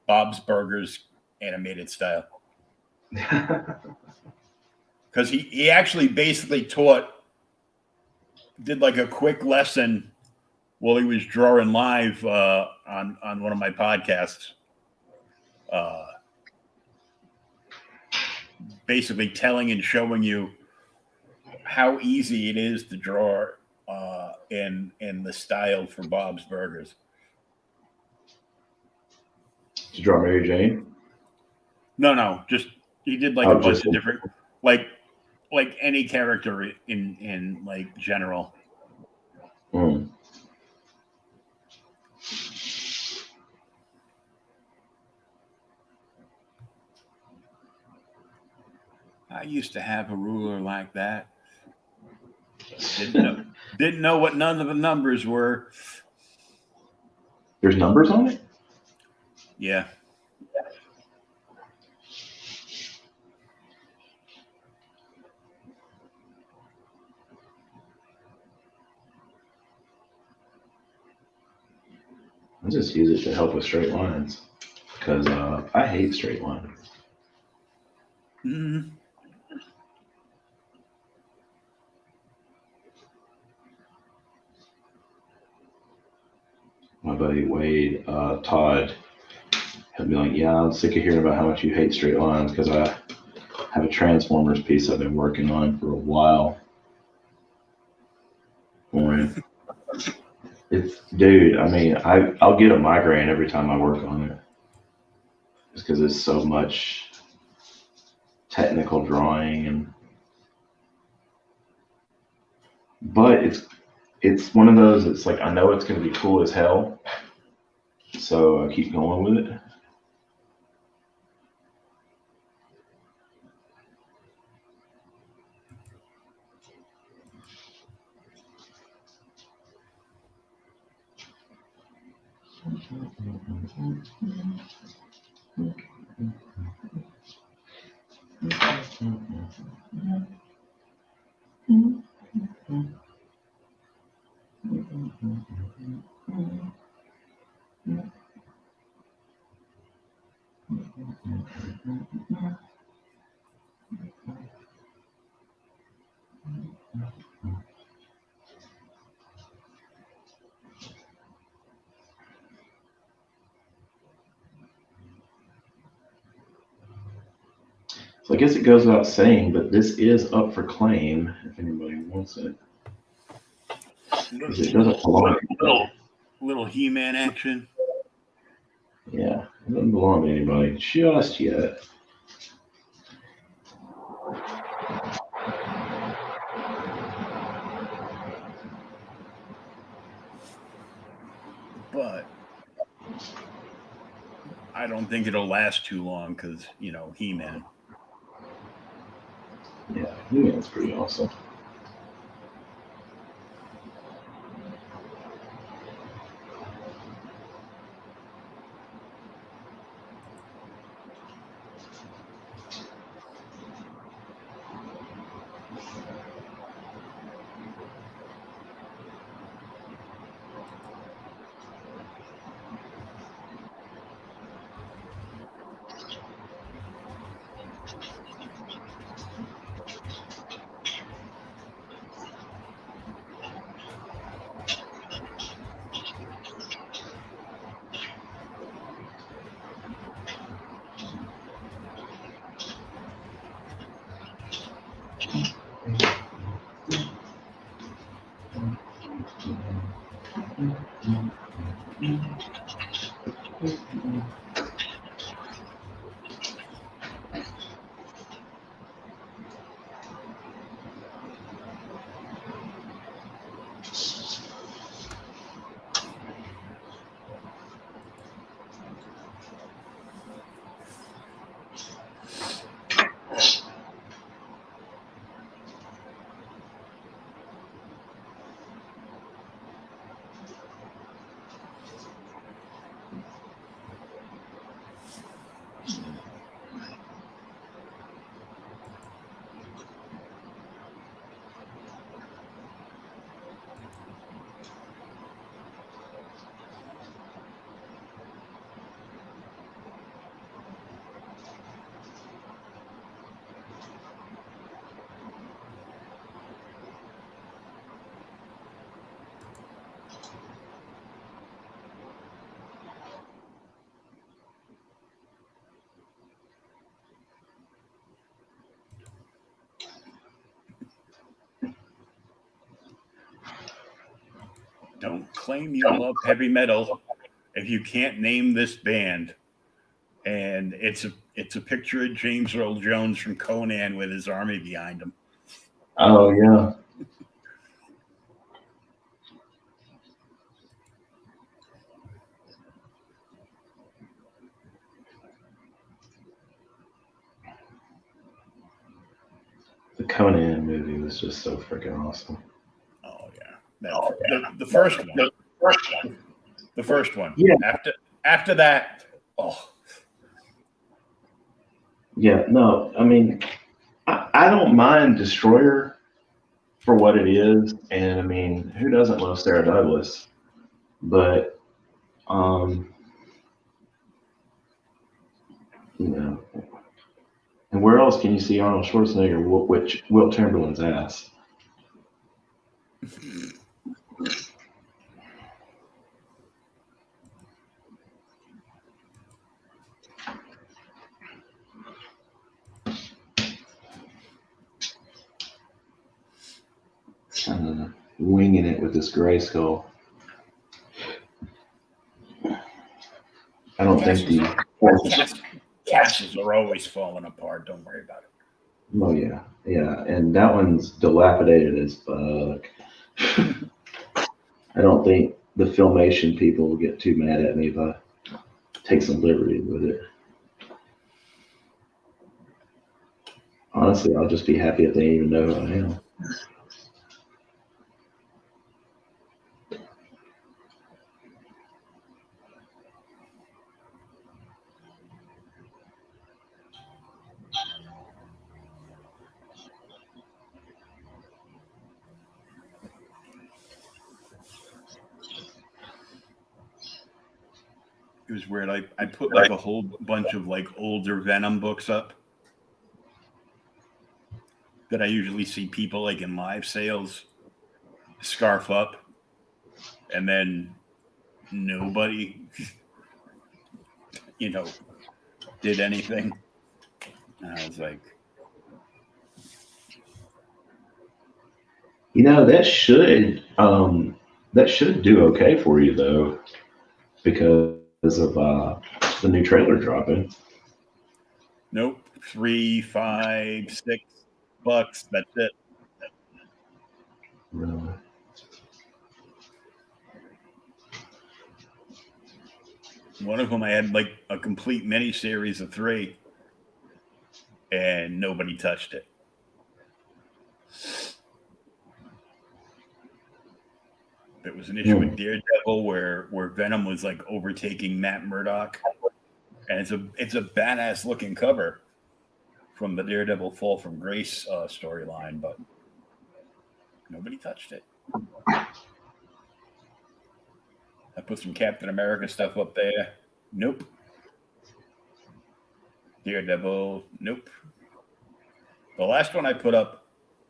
Bob's Burgers animated style. Because he actually basically did like a quick lesson while he was drawing live on one of my podcasts. Basically telling and showing you how easy it is to draw in the style for Bob's Burgers. To draw Mary Jane? No, just he did like a bunch of different, like any character in like general. Mm. I used to have a ruler like that. Didn't know what none of the numbers were. There's numbers on it? Yeah. I just use it to help with straight lines because I hate straight lines. Mm-hmm. My buddy Wade, Todd, he'll be like, yeah, I'm sick of hearing about how much you hate straight lines because I have a Transformers piece I've been working on for a while. Dude, I mean, I'll get a migraine every time I work on it. Just because it's so much technical drawing but it's one of those, it's like, I know it's going to be cool as hell. So I keep going with it. So I guess it goes without saying, but this is up for claim if anybody wants it. It doesn't belong. Little He-Man action. Yeah, it doesn't belong to anybody just yet. But I don't think it'll last too long because, He-Man. Yeah, He-Man's pretty awesome. Don't claim you love heavy metal if you can't name this band. And it's a picture of James Earl Jones from Conan with his army behind him. Oh yeah. The Conan movie was just so freaking awesome. Oh yeah, the first one. The first one. Yeah. After that, oh. Yeah, no, I mean, I don't mind Destroyer for what it is, and I mean, who doesn't love Sarah Douglas? But, you know, and where else can you see Arnold Schwarzenegger which Wilt Chamberlain's ass? Winging it with this gray skull. I don't think the Castles are always falling apart. Don't worry about it. Oh yeah, and that one's dilapidated as fuck. I don't think the Filmation people will get too mad at me if I take some liberty with it. Honestly, I'll just be happy if they even know who I am. It was weird. I put like a whole bunch of like older Venom books up that I usually see people like in live sales scarf up, and then nobody, did anything. And I was like, that should do okay for you though, because of the new trailer dropping. nope, $3, $5, $6. That's it. Really? One of them I had like a complete mini series of 3, and nobody touched it. It was an issue with Daredevil where Venom was like overtaking Matt Murdock, and it's a badass looking cover from the Daredevil Fall from Grace storyline, but nobody touched it. I put some Captain America stuff up there. Nope. Daredevil. Nope. The last one I put up,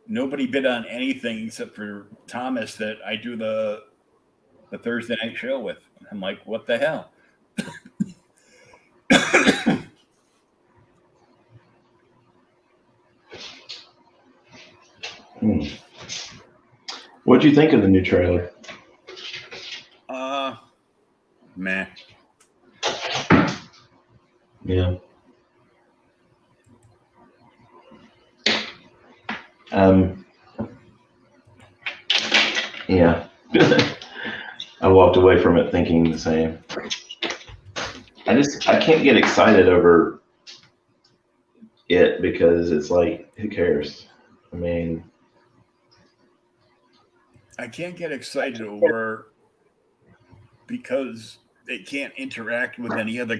nobody bid on anything except for Thomas that I do the Thursday night show with. I'm like, what the hell? What'd you think of the new trailer? Meh. Yeah. Yeah. I walked away from it thinking the same. I can't get excited over it because it's like, who cares? I mean, I can't get excited over because it can't interact with any other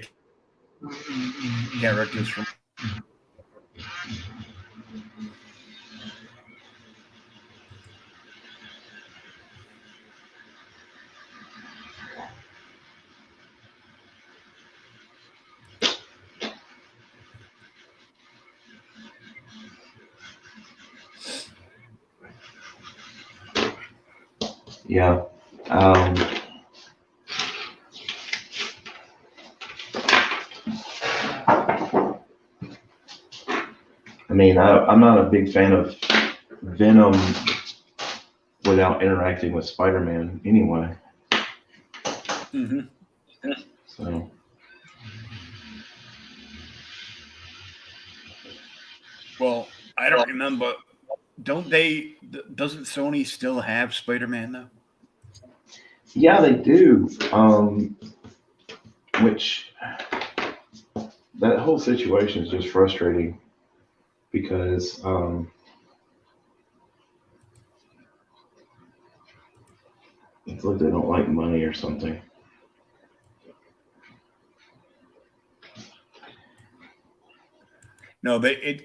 characters from. yeah. I mean, I'm not a big fan of Venom without interacting with Spider-Man anyway. Mm-hmm. So. Well, I don't remember. Doesn't Sony still have Spider-Man though? Yeah, they do. Which that whole situation is just frustrating because it's like they don't like money or something. No,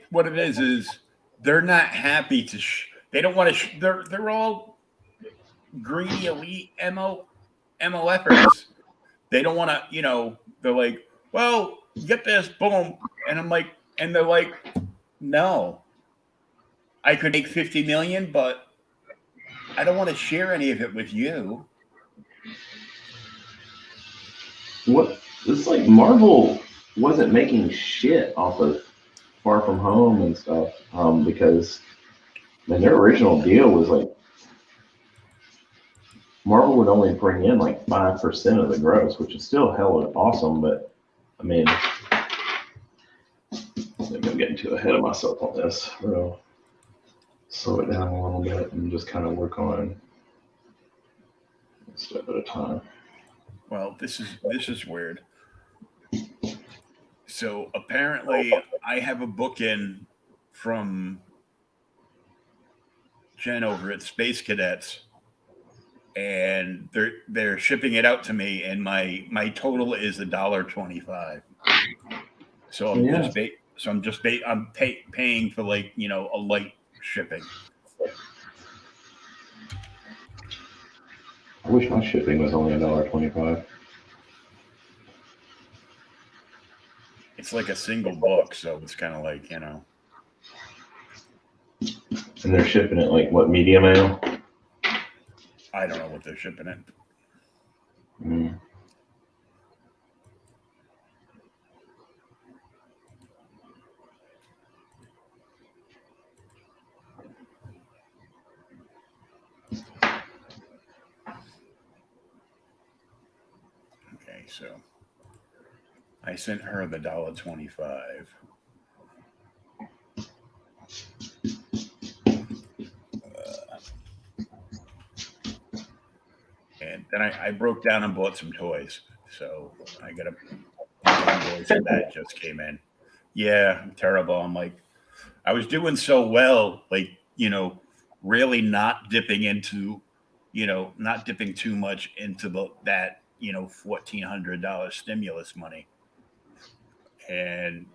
what it is they're not happy to. They don't want to. They're all greedy elite MOFers. They don't want to. They're like, well, get this, boom, and I'm like, and they're like, no, I could make 50 million, but I don't want to share any of it with you. What? It's like Marvel wasn't making shit off of Far From Home and stuff because their original deal was like Marvel would only bring in like 5% of the gross, which is still hella awesome. But I mean, I'm getting too ahead of myself on this. I'll slow it down a little bit and just kind of work on a step at a time. Well, this is weird. So apparently, I have a book in from Jen over at Space Cadets, and they're shipping it out to me, and my total is $1.25. So I'm paying for like a light shipping. I wish my shipping was only $1.25. It's like a single book, so it's kind of like And they're shipping it like what, medium mail? I don't know what they're shipping it. Mm. Okay, so I sent her the $1.25. And then I broke down and bought some toys. So I got a invoice for that just came in. Yeah, I'm terrible. I'm like, I was doing so well, like, really not dipping too much into that $1,400 stimulus money. And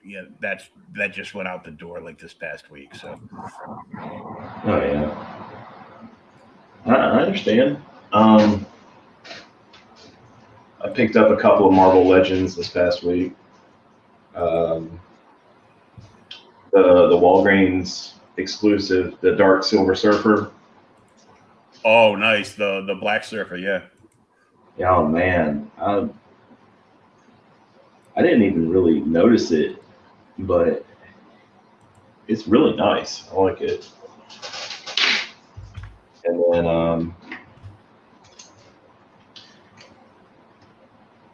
yeah, that just went out the door like this past week. So Oh yeah. I understand. I picked up a couple of Marvel Legends this past week. The Walgreens exclusive, the Dark Silver Surfer. Oh, nice. The Black Surfer, yeah. Oh man, I didn't even really notice it, but it's really nice. I like it. And then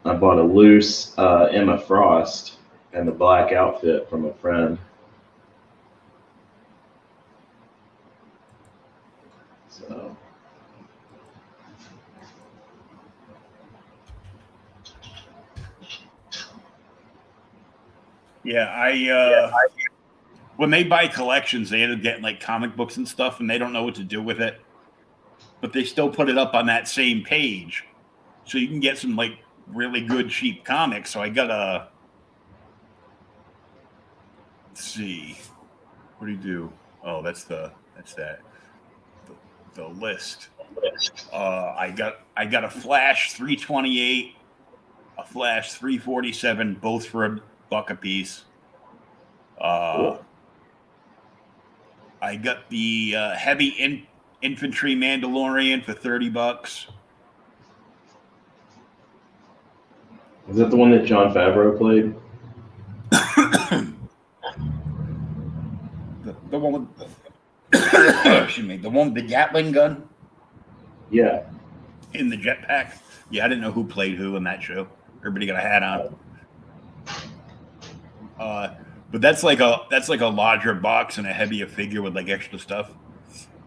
I bought a loose Emma Frost and the black outfit from a friend. So. Yeah, when they buy collections, they end up getting like comic books and stuff, and they don't know what to do with it. But they still put it up on that same page, so you can get some like really good cheap comics. So I got let's see, what do you do? Oh, that's the list. I got a Flash 328, a Flash 347, both for $1 a piece. Cool. I got the heavy infantry Mandalorian for $30. Is that the one that Jon Favreau played? the one with excuse me, the one with the Gatling gun. Yeah. in the jetpack. Yeah, I didn't know who played who in that show. Everybody got a hat on. But that's like a larger box and a heavier figure with like extra stuff.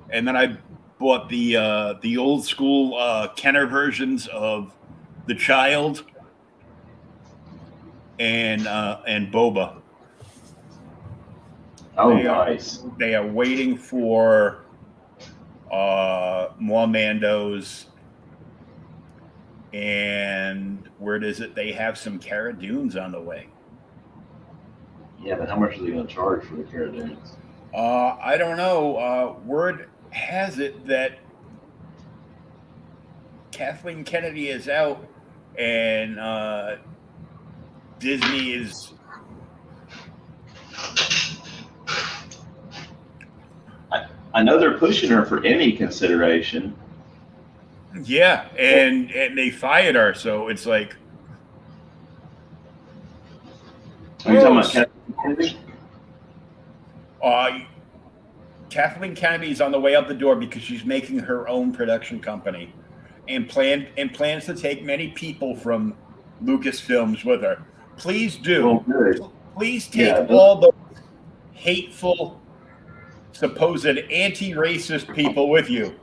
And then I bought the old school Kenner versions of the Child and Boba. Oh, nice. They are waiting for more Mandos. And word is it they have some Cara Dunes on the way. Yeah, but how much are they going to charge for the Cara Dunes? I don't know. Word has it that Kathleen Kennedy is out and Disney is. I know they're pushing her for Emmy consideration. Yeah, and they fired her, so it's like. Are you talking about Kathleen Kennedy? Kathleen Kennedy's on the way out the door because she's making her own production company, and plans to take many people from Lucasfilms with her. Please do. Well, please take all the hateful, supposed anti-racist people with you.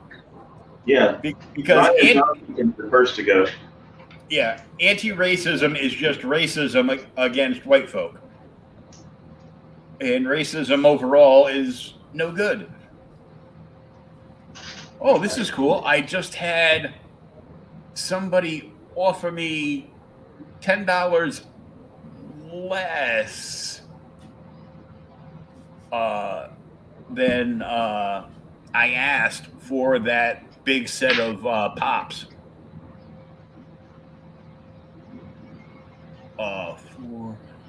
Yeah, because the first to go. Yeah, anti-racism is just racism against white folk. And racism overall is no good. Oh, this is cool. I just had somebody offer me $10 less than I asked for that big set of pops.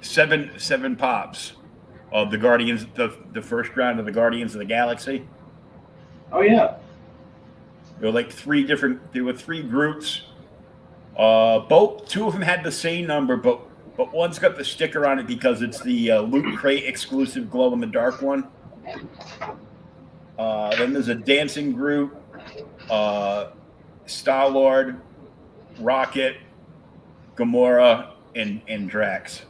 Seven pops of the Guardians, the first round of the Guardians of the Galaxy. Oh yeah. There were like three groups. Two of them had the same number, but one's got the sticker on it because it's the Loot Crate exclusive glow in the dark one. Then there's a dancing group, Star-Lord, Rocket, Gamora, and Drax.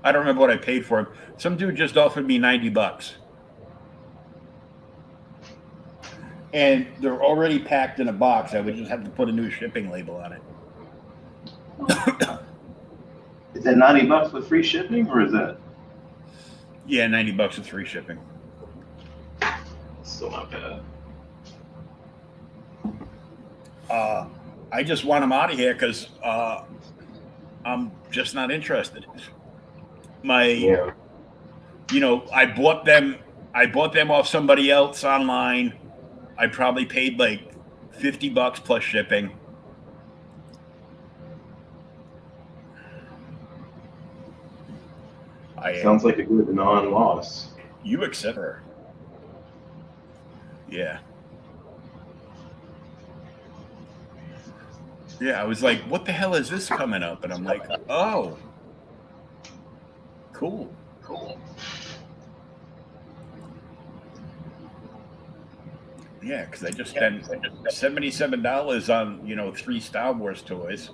I don't remember what I paid for him. Some dude just offered me $90. And they're already packed in a box. I would just have to put a new shipping label on it. Is that $90 with free shipping, or is that? Yeah, $90 with free shipping. Still not bad. I just want them out of here because I'm just not interested. I bought them off somebody else online. I probably paid like $50 plus shipping. Sounds like a good non-loss. You accept her. Yeah. Yeah, I was like, what the hell is this coming up? And I'm like, oh. Cool. Yeah, because I just spent $77 on, 3 Star Wars toys.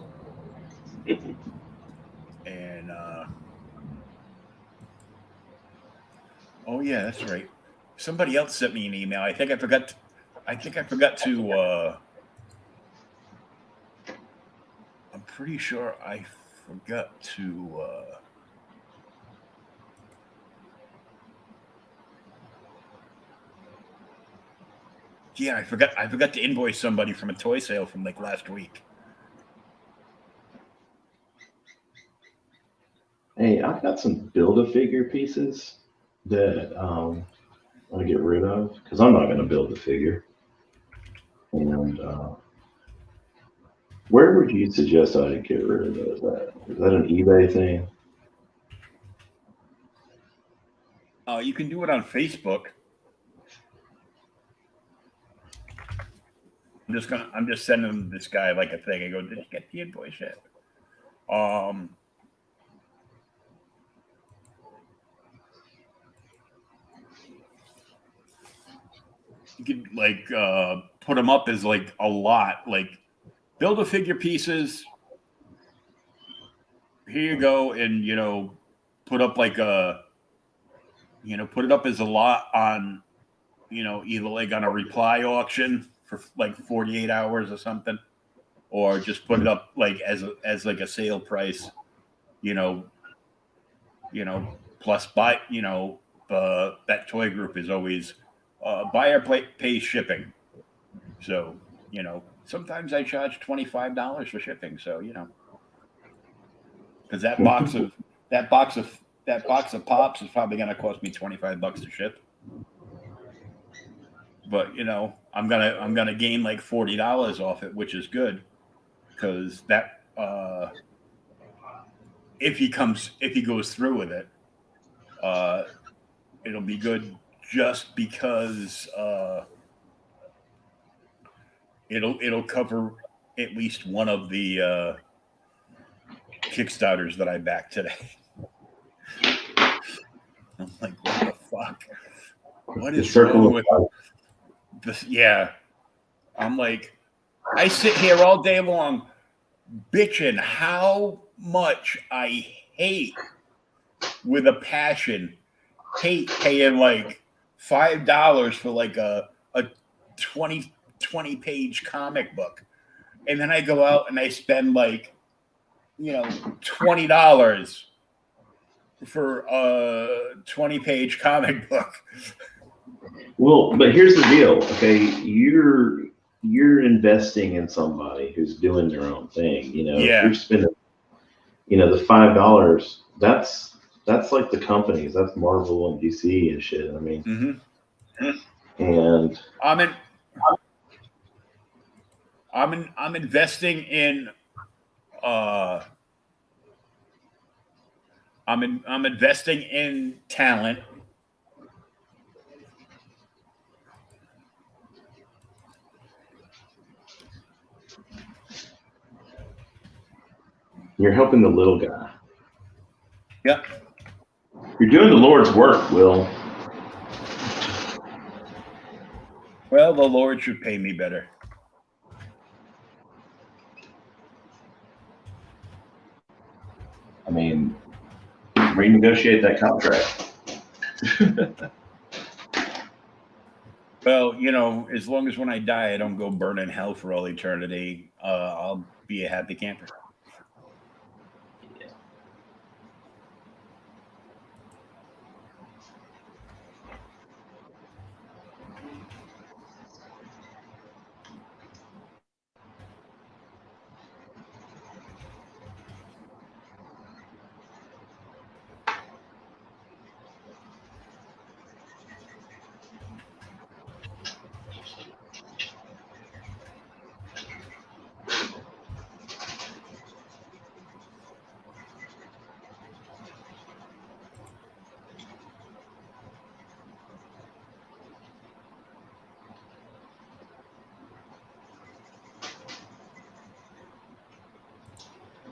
And oh yeah, that's right. Somebody else sent me an email. I think I forgot to I'm pretty sure I forgot to I forgot to invoice somebody from a toy sale from like last week. Hey, I've got some Build-A-Figure pieces that I want to get rid of because I'm not going to build a figure. And where would you suggest I get rid of those at? Is that an eBay thing? You can do it on Facebook. I'm just sending this guy like a thing. I go, did you get the invoice yet? You could like put them up as like a lot, like build a figure pieces. Here you go, and put up like a, put it up as a lot on, either like on a reply auction for like 48 hours or something, or just put it up like as like a sale price, plus buy, that toy group is always buyer pays shipping. So, sometimes I charge $25 for shipping. So, because that box of pops is probably going to cost me $25 to ship. But, I'm going to gain like $40 off it, which is good, because that if he goes through with it, it'll be good just because it'll cover at least one of the Kickstarters that I backed today. I'm like, what the fuck? What is wrong with this? Yeah. I'm like, I sit here all day long bitching how much I hate with a passion, hate paying like $5 for like a 20 page comic book. And then I go out and I spend like, $20 for a 20 page comic book. Well, but here's the deal. Okay. You're investing in somebody who's doing their own thing. If you're spending, the $5, that's like the companies. That's Marvel and DC and shit. I mean, and I'm investing in I'm investing in talent. you're helping the little guy. Yep. You're doing the Lord's work, Will. Well, the Lord should pay me better. I mean, renegotiate that contract. Well, as long as when I die, I don't go burn in hell for all eternity, I'll be a happy camper.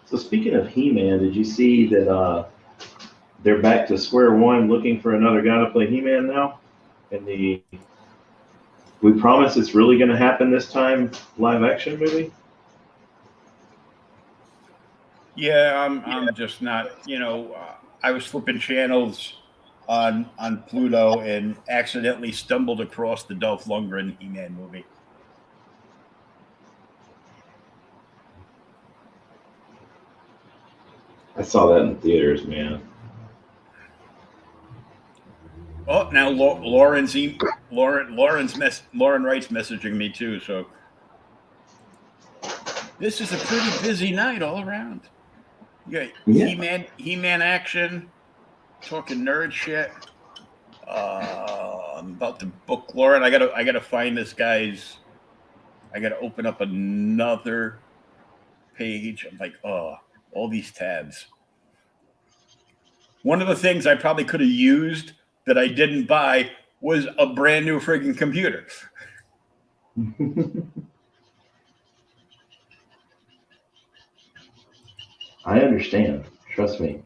So speaking of He-Man, did you see that they're back to square one looking for another guy to play He-Man now? And We Promise It's Really Going to Happen This Time live action movie? Yeah, I'm just not, I was flipping channels on Pluto and accidentally stumbled across the Dolph Lundgren He-Man movie. I saw that in the theaters, man. Oh, now Lauren Wright's messaging me too. So this is a pretty busy night all around. Yeah. He-Man action, talking nerd shit. I'm about to book Lauren. I gotta find this guy's. I gotta open up another page. I'm like, oh, all these tabs. One of the things I probably could have used that I didn't buy was a brand new friggin' computer. I understand. Trust me.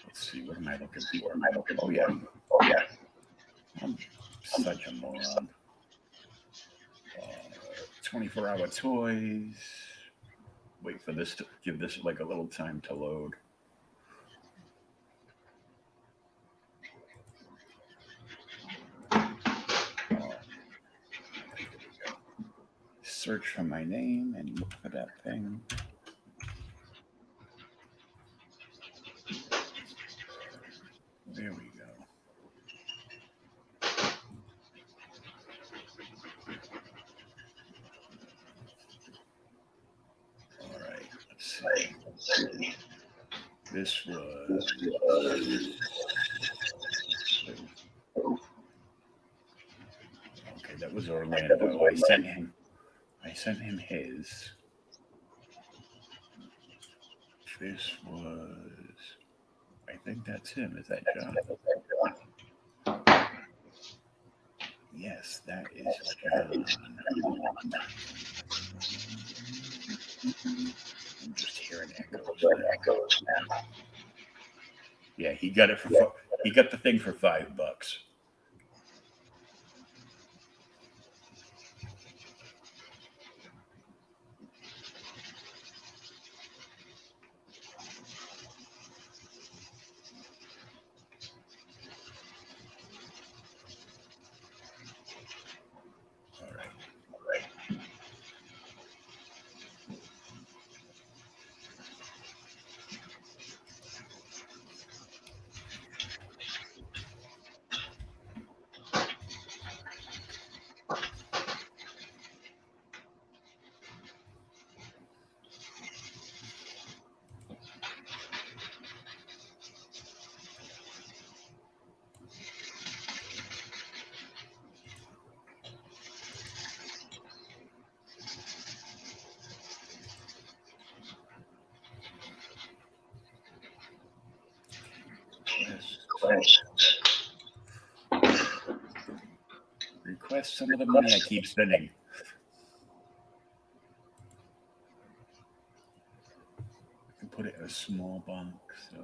Let's see. What am I looking for? Oh, yeah. I'm such a moron. 24-hour toys. Wait for this to give this like a little time to load. Search for my name and look for that thing. There we go. All right, let's see. This was. Okay, that was Orlando. I sent him his. This was. I think that's him. Is that John? Yes, that is John. I'm just hearing echoes now. Yeah, he got the thing for $5. All right. Request some of the money I keep spending. I can put it in a small box. So.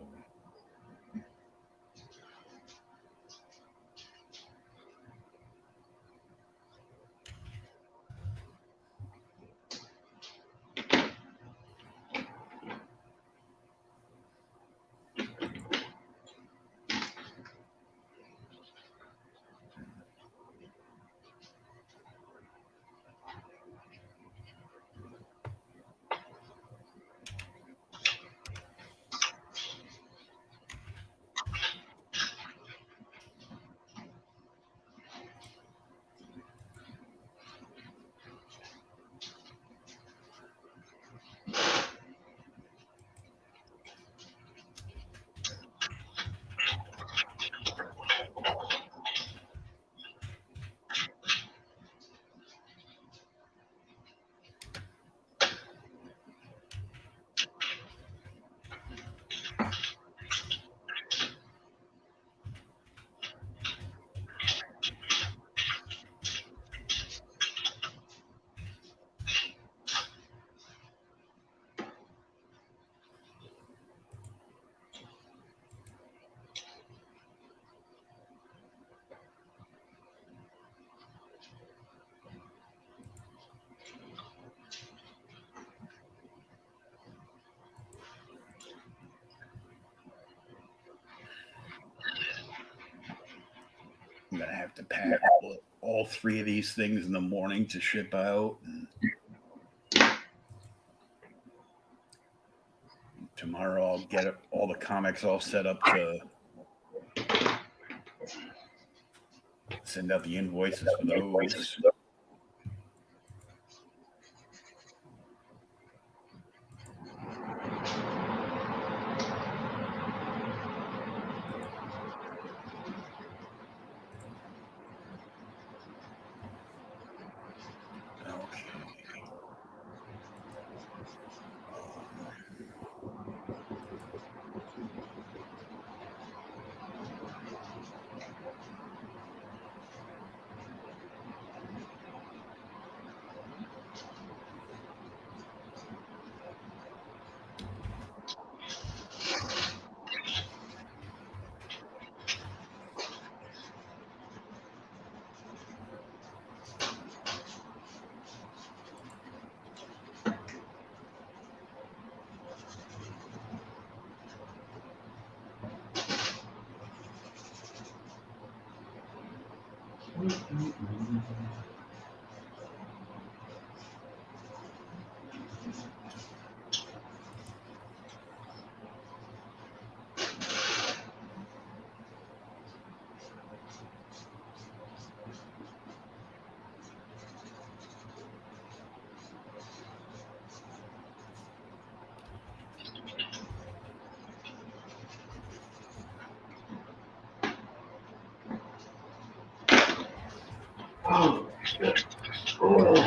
I'm going to have to pack all 3 of these things in the morning to ship out. And tomorrow I'll get all the comics all set up to send out the invoices for those. Oh, shit. Oh.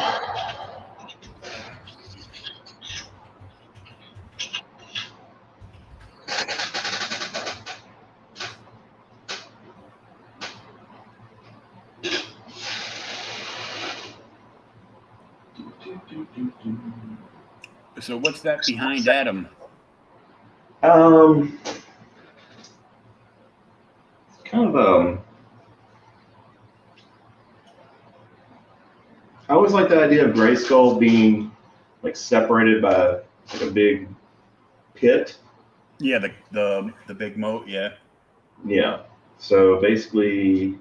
So what's that behind Adam? Kind of I always like the idea of Grayskull being like separated by like a big pit. Yeah, the big moat. Yeah. Yeah. So basically,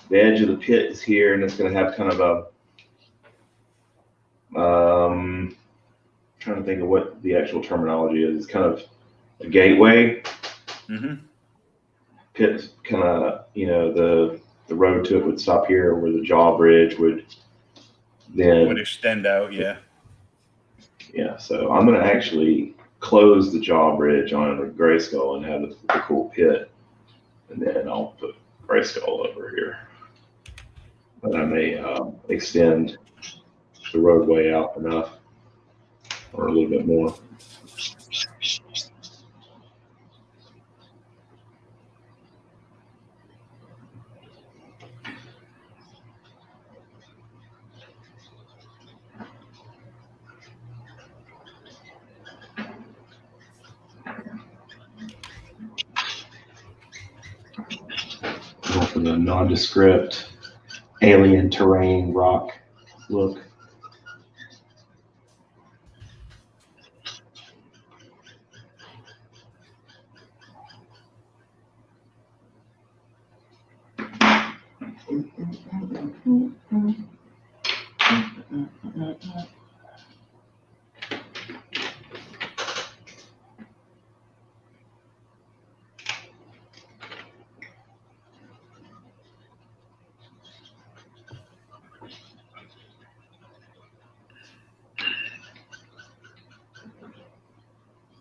the edge of the pit is here, and it's going to have kind of a trying to think of what the actual terminology is. It's kind of a gateway. Mm-hmm. Pit, kind of, the road to it would stop here, where the jaw bridge would then extend out. Yeah. Yeah. So I'm going to actually close the jaw bridge on the Grayskull and have the cool pit, and then I'll put Grayskull over here. But I may extend the roadway out enough, or a little bit more. Go for the nondescript alien terrain rock look.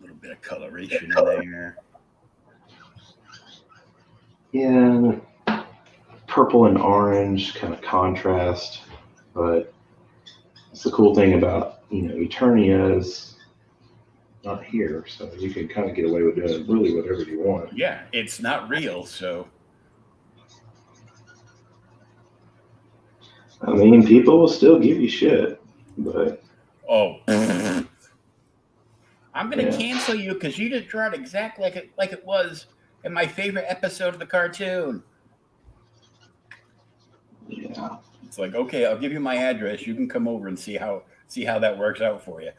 A little bit of coloration in there. Yeah, purple and orange kind of contrast, but it's the cool thing about, Eternia is not here, so you can kind of get away with doing really whatever you want. Yeah, it's not real, so. I mean, people will still give you shit, but. Oh. I'm gonna cancel you because you just draw it exactly like it was in my favorite episode of the cartoon. Yeah. It's like, okay, I'll give you my address. You can come over and see how that works out for you.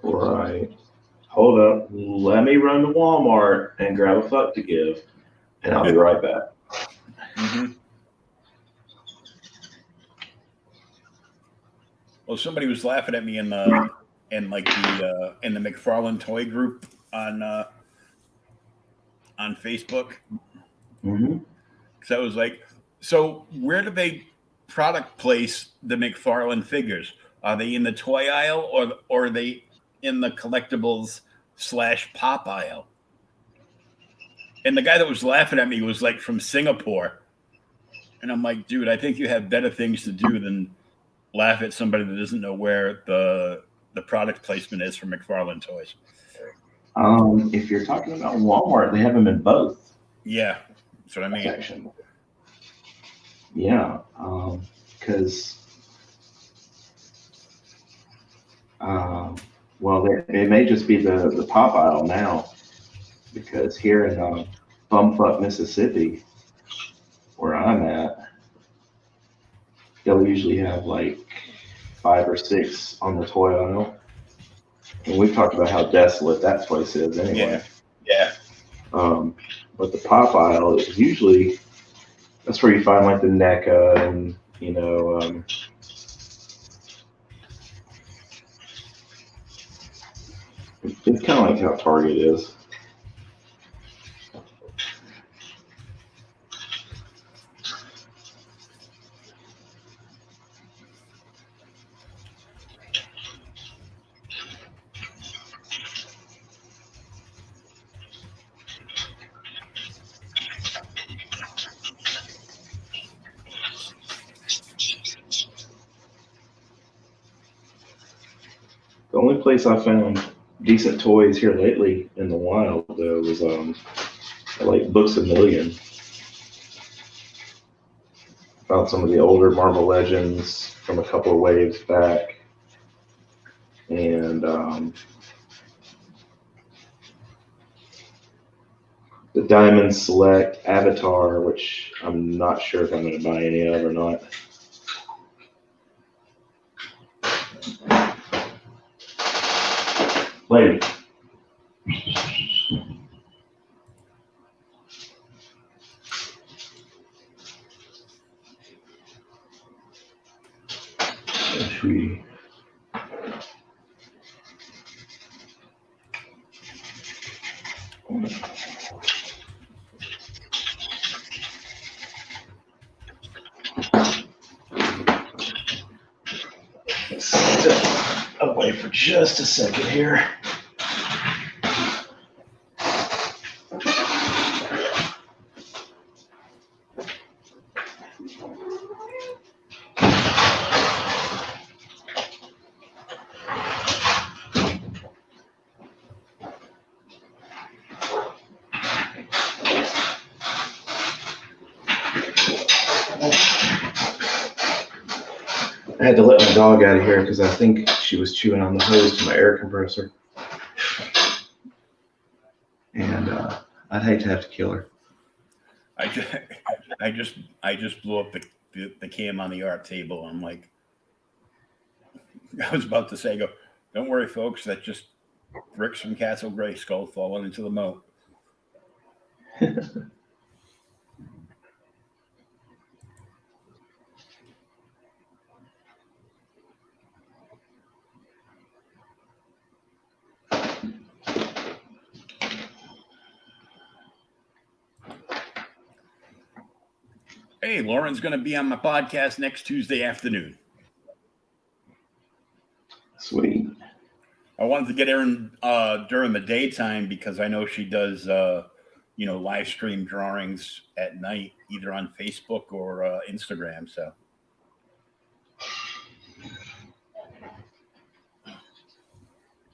Right. Hold up. Let me run to Walmart and grab a fuck to give, and I'll be right back. Mm-hmm. Well, somebody was laughing at me in the McFarlane toy group on Facebook. Mm-hmm. So I was like, so where do they product place the McFarlane figures? Are they in the toy aisle or are they in the collectibles / pop aisle? And the guy that was laughing at me was like from Singapore. And I'm like, dude, I think you have better things to do than laugh at somebody that doesn't know where the product placement is for McFarlane toys. If you're talking about Walmart, they have them in both. Yeah, that's what I mean. Section. Yeah, because it may just be the pop aisle now, because here in bumfuck Mississippi, where I'm at, they'll usually have like 5 or 6 on the toy aisle. And we've talked about how desolate that place is anyway. Yeah. But the pop aisle is usually That's where you find like the NECA and it's kind of like how Target is. The only place I found decent toys here lately in the wild though was like Books A Million. Found some of the older Marvel Legends from a couple of waves back, and the Diamond Select Avatar, which I'm not sure if I'm going to buy any of or not. Lady. Sweetie. Step away for just a second here. I had to let my dog out of here because I think she was chewing on the hose to my air compressor. And I'd hate to have to kill her. I just blew up the cam on the art table. I'm like, I was about to say, don't worry, folks, that's just bricks from Castle Grayskull falling into the moat. Hey, Lauren's going to be on my podcast next Tuesday afternoon. Sweet. I wanted to get her in during the daytime because I know she does, live stream drawings at night, either on Facebook or Instagram. So.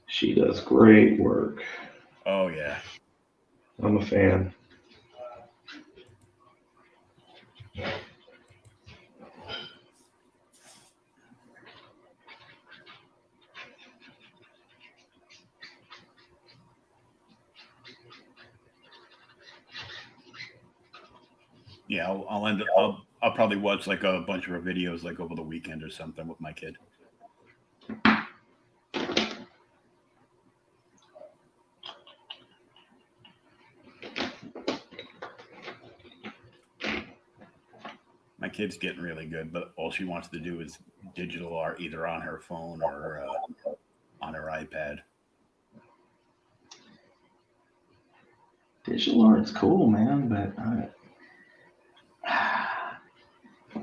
She does great work. Oh, yeah. I'm a fan. Yeah, I'll probably watch like a bunch of her videos like over the weekend or something with my kid. My kid's getting really good, but all she wants to do is digital art, either on her phone or on her iPad. Digital art's cool, man, but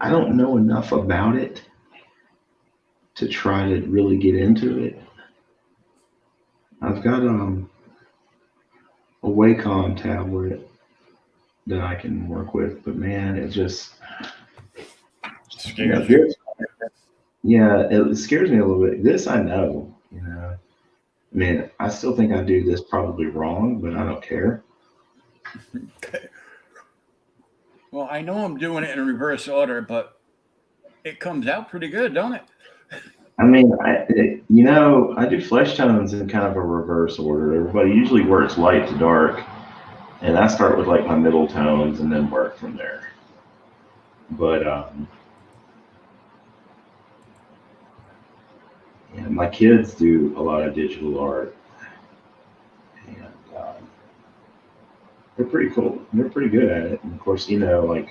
I don't know enough about it to try to really get into it. I've got a Wacom tablet that I can work with, but man, it just scares you. Yeah, it scares me a little bit. This I know, I mean, I still think I do this probably wrong, but I don't care. Well, I know I'm doing it in reverse order, but it comes out pretty good, don't it? I mean, I do flesh tones in kind of a reverse order. Everybody usually works light to dark, and I start with like my middle tones and then work from there. But yeah, my kids do a lot of digital art, and they're pretty cool. They're pretty good at it. And of course, like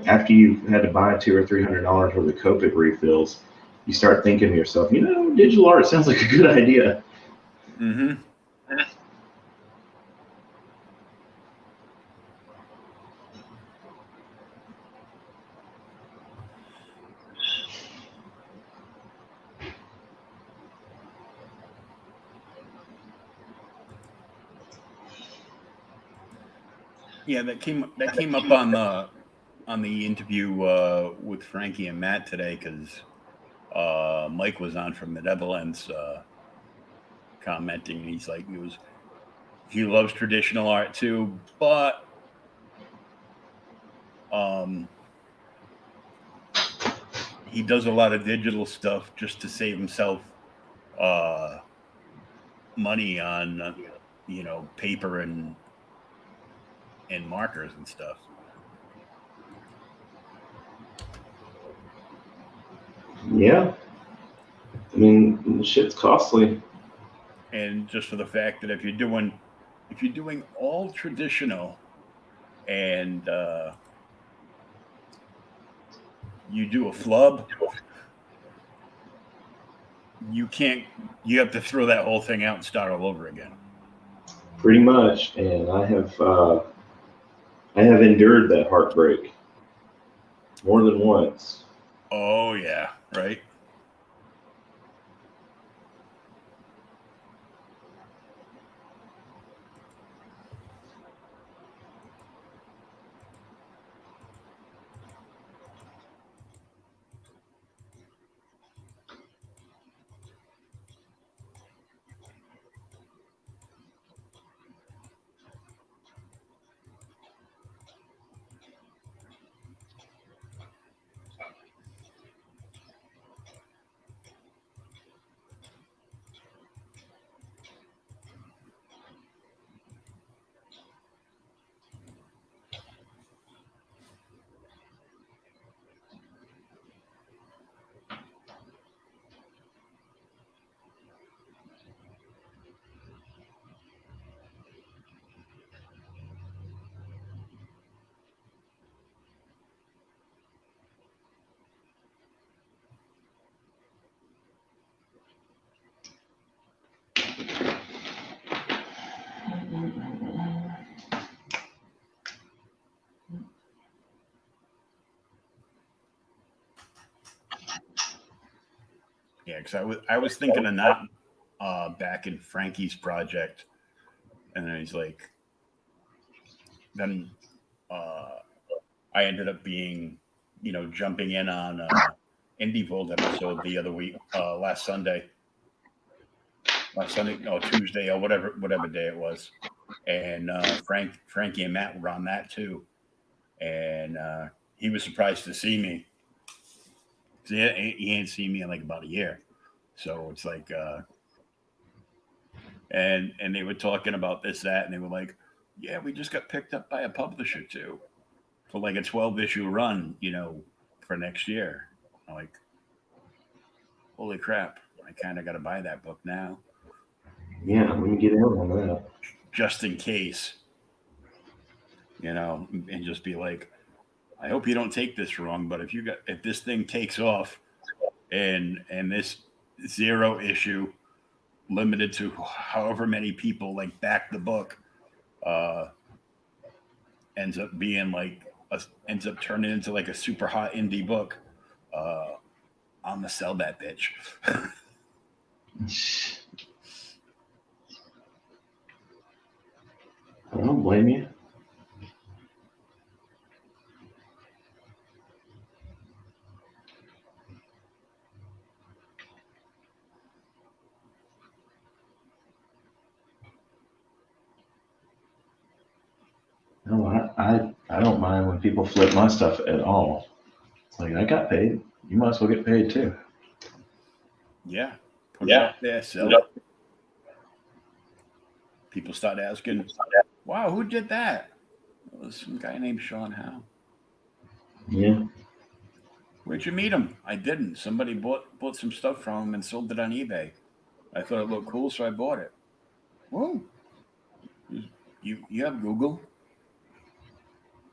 after you've had to buy $200 or $300 worth of Copic refills, you start thinking to yourself, digital art sounds like a good idea. Mm-hmm. Yeah, that came up on the interview with Frankie and Matt today, because Mike was on from the Netherlands commenting. He's like, he loves traditional art too, but he does a lot of digital stuff just to save himself money on paper and markers and stuff. Yeah. I mean, the shit's costly. And just for the fact that if you're doing all traditional and you do a flub, you have to throw that whole thing out and start all over again. Pretty much. And I have endured that heartbreak more than once. Oh yeah, right. Yeah, because I was thinking of not back in Frankie's project, and then he's like, then I ended up being, jumping in on Indie Vault episode the other week, last Sunday, Tuesday, or whatever day it was, and Frankie and Matt were on that too, and he was surprised to see me. He ain't seen me in like about a year, so it's like, and they were talking about this, that, and they were like, yeah, we just got picked up by a publisher too for like a 12-issue run, for next year. I'm like, holy crap, I kind of got to buy that book now. Yeah, let me get in on that. Just in case, and just be like, I hope you don't take this wrong, but if this thing takes off and this 0 issue limited to however many people like back the book ends up turning into like a super hot indie book, I'm gonna sell that bitch. I don't blame you. No, I don't mind when people flip my stuff at all. It's like, I got paid. You might as well get paid too. Yeah. Put it up there, sell it. People start asking, wow, who did that? It was some guy named Sean Howe. Yeah. Where'd you meet him? I didn't. Somebody bought some stuff from him and sold it on eBay. I thought it looked cool, so I bought it. Whoa. You have Google?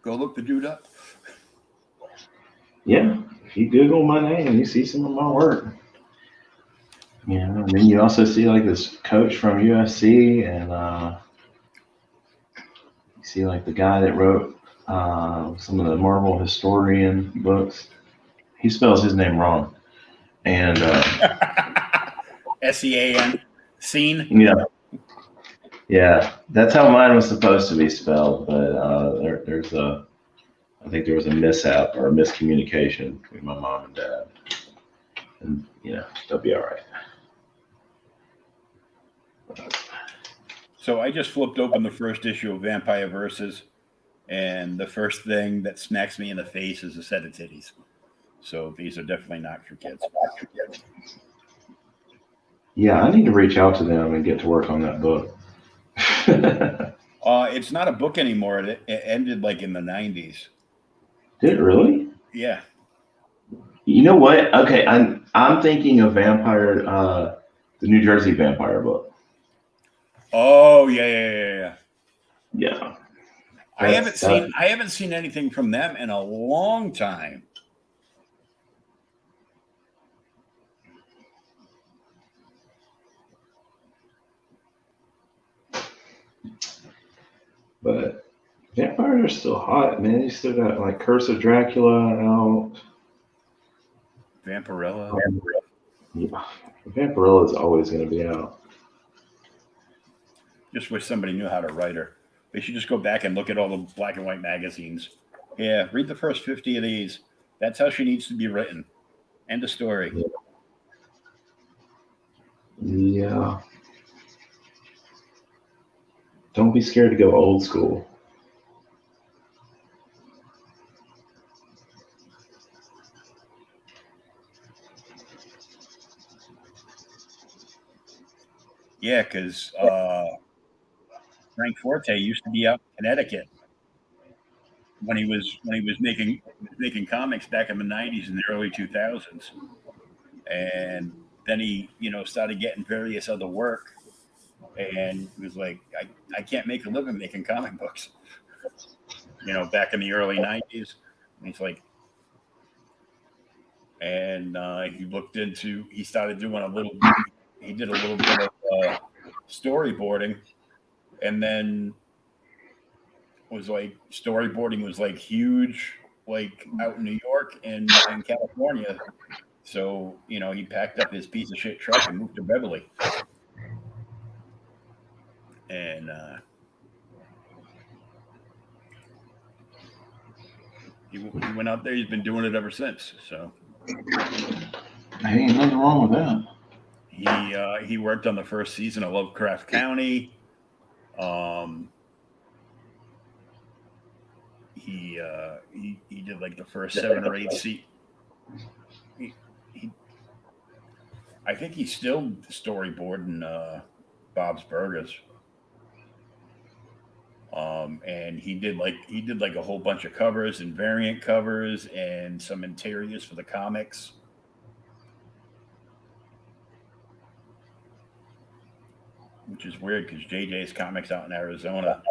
Go look the dude up. Yeah, if you Google my name, you see some of my work. You know, and then you also see like this coach from USC, and you see like the guy that wrote some of the Marvel historian books. He spells his name wrong, and SEAN, scene. Yeah, that's how mine was supposed to be spelled, but I think there was a mishap or a miscommunication between my mom and dad, and they'll be all right. So I just flipped open the first issue of Vampire Versus, and the first thing that smacks me in the face is a set of titties. So these are definitely not for kids. Yeah, I need to reach out to them and get to work on that book. It's not a book anymore. It ended like in the 90s. Did it really? Yeah. You know what? Okay, I'm thinking of Vampire, the New Jersey Vampire book. Oh yeah. Yeah. I haven't seen anything from them in a long time. But vampires are still hot, man. You still got like Curse of Dracula out. Vampirella. Yeah. Vampirella is always going to be out. Just wish somebody knew how to write her. They should just go back and look at all the black and white magazines. Yeah, read the first 50 of these. That's how she needs to be written. End of story. Yeah. Don't be scared to go old school. Yeah, because Frank Forte used to be out in Connecticut when he was making comics back in the 90s and the early 2000s, and then he started getting various other work, and he was like, I can't make a living making comic books. Back in the early 90s, and he's like, and he started doing he did a little bit of storyboarding, and then was like storyboarding was like huge, like out in New York and California. So he packed up his piece of shit truck and moved to Beverly, and he went out there. He's been doing it ever since. So ain't nothing wrong with that. He worked on the first season of Lovecraft Country. He did like the first 7 or 8 seasons. I think he's still storyboarding Bob's Burgers. And he did like a whole bunch of covers and variant covers and some interiors for the comics. Which is weird because JJ's Comics out in Arizona,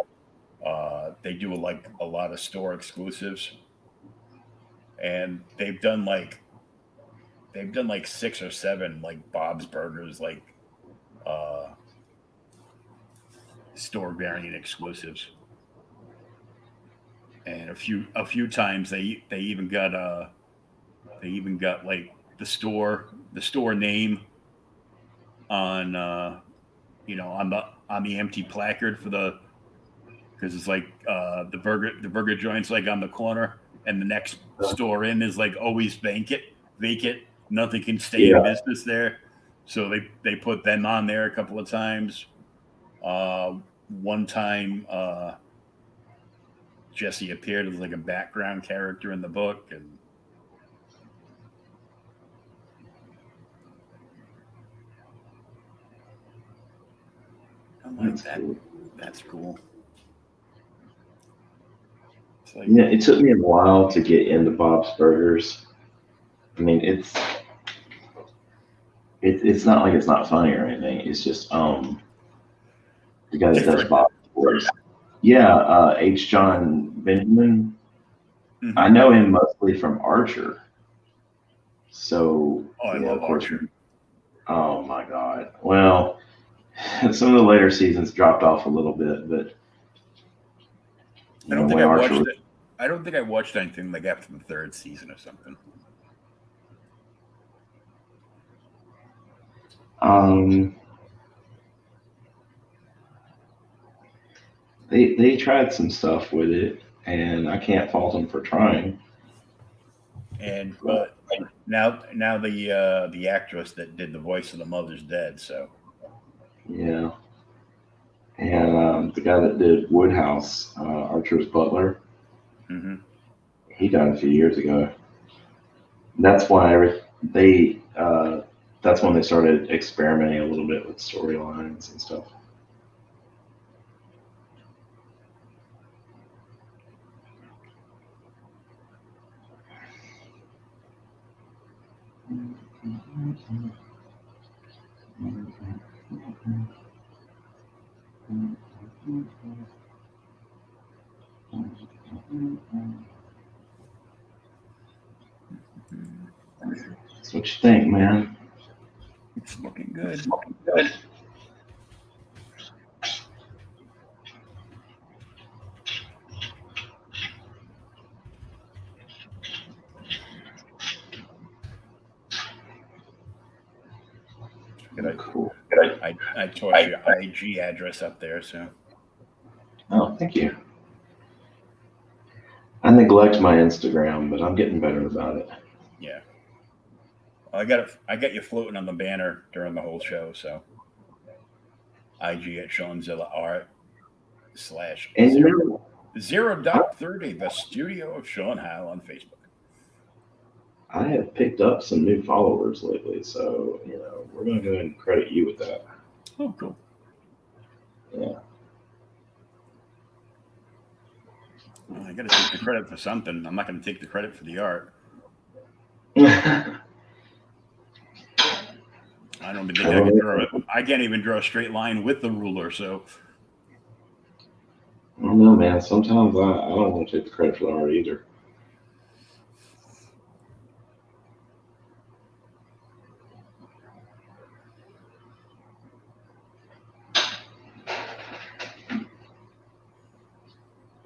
they do a lot of store exclusives, and they've done like 6 or 7 like Bob's Burgers store variant exclusives, and a few times they even got like the store name on on the empty placard because it's like the burger joint's like on the corner, and the next store in is like always vacant, nothing can stay in business there, so they put them on there a couple of times. One time Jesse appeared as like a background character in the book, and I'm like, that's cool. Like, yeah, it took me a while to get into Bob's Burgers. I mean, it's not like it's not funny or anything. It's just the guy that does Bob's Burgers. Yeah, H. John Benjamin. Mm-hmm. I know him mostly from Archer. So, Oh, I yeah, love of course. Archer. Oh my God. Well, some of the later seasons dropped off a little bit, but I don't think when I Archer watched was, it. I don't think I watched anything like after the third season or something. they tried some stuff with it, and I can't fault them for trying. And now the actress that did the voice of the mother's dead. So Yeah. And the guy that did Woodhouse, Archer's butler, hmm he died a few years ago. That's why they that's when they started experimenting a little bit with storylines and stuff. That's what you think, man. it's looking good. Good. Good. Cool. I tossed your IG address up there. So Oh, thank you. I neglect my Instagram, but I'm getting better about it. yeah, well, I got you floating on the banner during the whole show. So IG at Shawn-Zilla Art / And zero 0.30, the studio of Sean Howell on Facebook. I have picked up some new followers lately, so we're gonna go ahead and credit you with that. Oh, cool. Yeah. Well, I got to take the credit for something. I'm not going to take the credit for the art. I don't even think I can draw it. I can't even draw a straight line with the ruler. So I don't know, man. Sometimes I don't want to take the credit for the art either.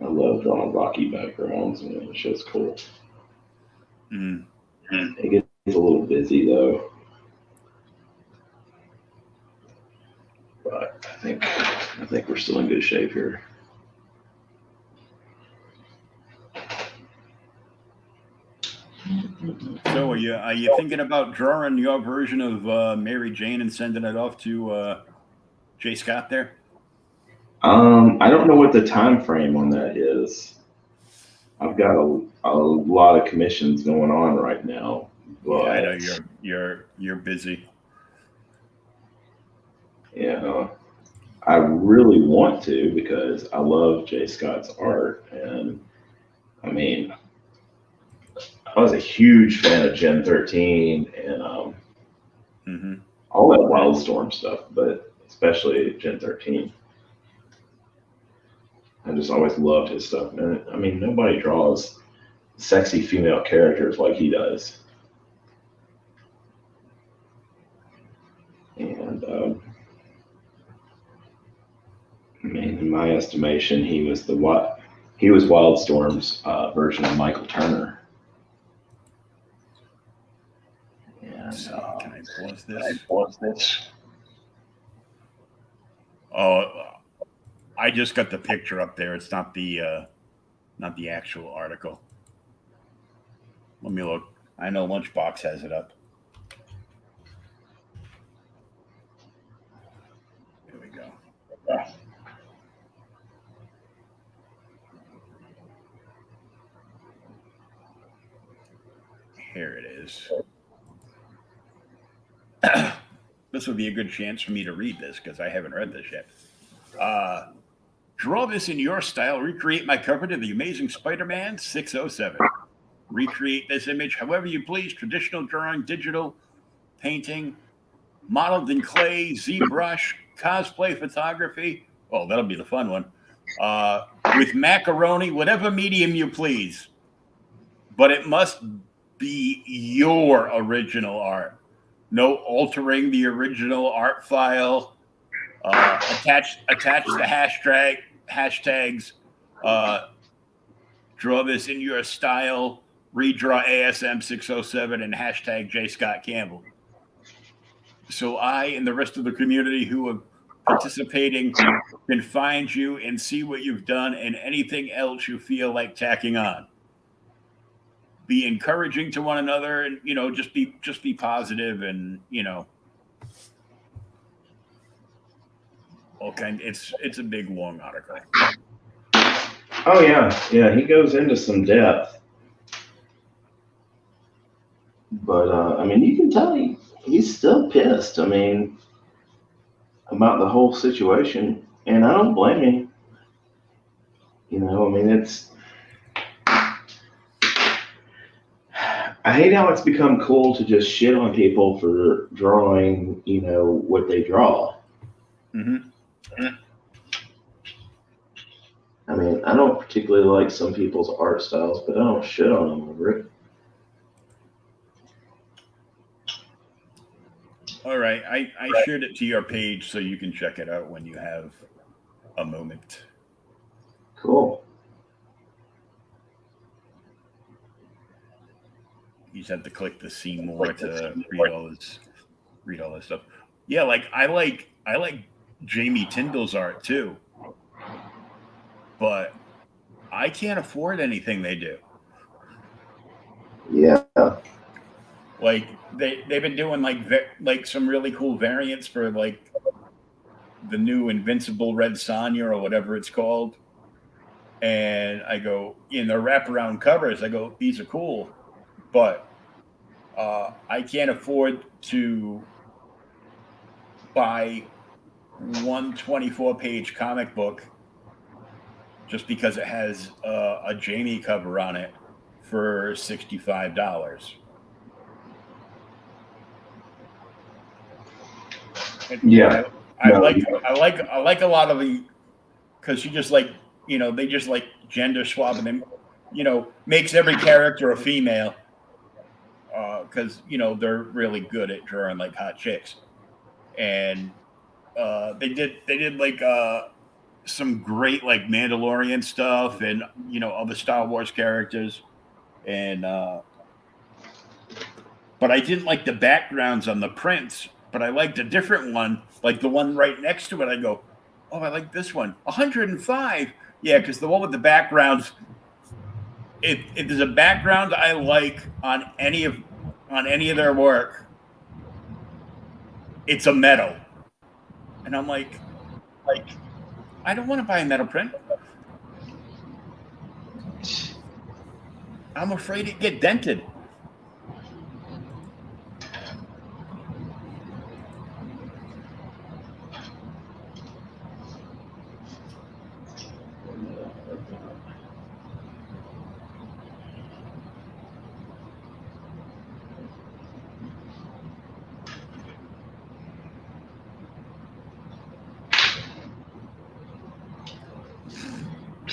I love drawing rocky backgrounds, and it's just cool. It gets a little busy though, but I think we're still in good shape here. So are you thinking about drawing your version of Mary Jane and sending it off to Jay Scott there? I don't know what the time frame on that is. I've got a lot of commissions going on right now. But Yeah, I know you're busy. Yeah, I really want to because I love Jay Scott's art, and I mean, I was a huge fan of Gen 13 and all that Wildstorm stuff, but especially Gen 13. I just always loved his stuff. And I mean, nobody draws sexy female characters like he does. And I mean, in my estimation, he was Wildstorm's version of Michael Turner. And can I pause this? Oh, I just got the picture up there. It's not the actual article. Let me look. I know Lunchbox has it up. Here we go. Here it is. This would be a good chance for me to read this because I haven't read this yet. Draw this in your style. Recreate my cover to The Amazing Spider-Man 607. Recreate this image however you please. Traditional drawing, digital, painting, modeled in clay, ZBrush, cosplay photography. Oh, that'll be the fun one. With macaroni, whatever medium you please. But it must be your original art. No altering the original art file. Attach the hashtags. Draw this in your style. Redraw ASM 607 and hashtag J. Scott Campbell. So I and the rest of the community who are participating can find you and see what you've done and anything else you feel like tacking on. Be encouraging to one another, and just be positive, and okay, it's a big long article. Oh yeah, he goes into some depth, but I mean, you can tell he's still pissed. I mean, about the whole situation, and I don't blame him. I mean, I hate how it's become cool to just shit on people for drawing, what they draw. Mm-hmm. I mean, I don't particularly like some people's art styles, but I don't shit on them over it. All right, I shared it to your page so you can check it out when you have a moment. Cool. You just have to click the see more to read all this stuff. Yeah, I like Jamie Tyndall's art too, but I can't afford anything they do. Yeah. Like they've been doing like some really cool variants for like the new Invincible Red Sonja or whatever it's called. And I go, in the wraparound covers, I go, these are cool, but I can't afford to buy one 24-page comic book just because it has a Jamie cover on it for $65. Yeah. I like a lot of the, because you just like, they just like gender swap and then, makes every character a female, because they're really good at drawing like hot chicks, and they did like some great like Mandalorian stuff and other Star Wars characters, and but I didn't like the backgrounds on the prints, but I liked a different one, like the one right next to it. I go, oh, I like this one, 105. Yeah, because the one with the backgrounds, if there's a background I like on any of their work, it's a metal. And I'm like I don't want to buy a metal print. I'm afraid it get dented.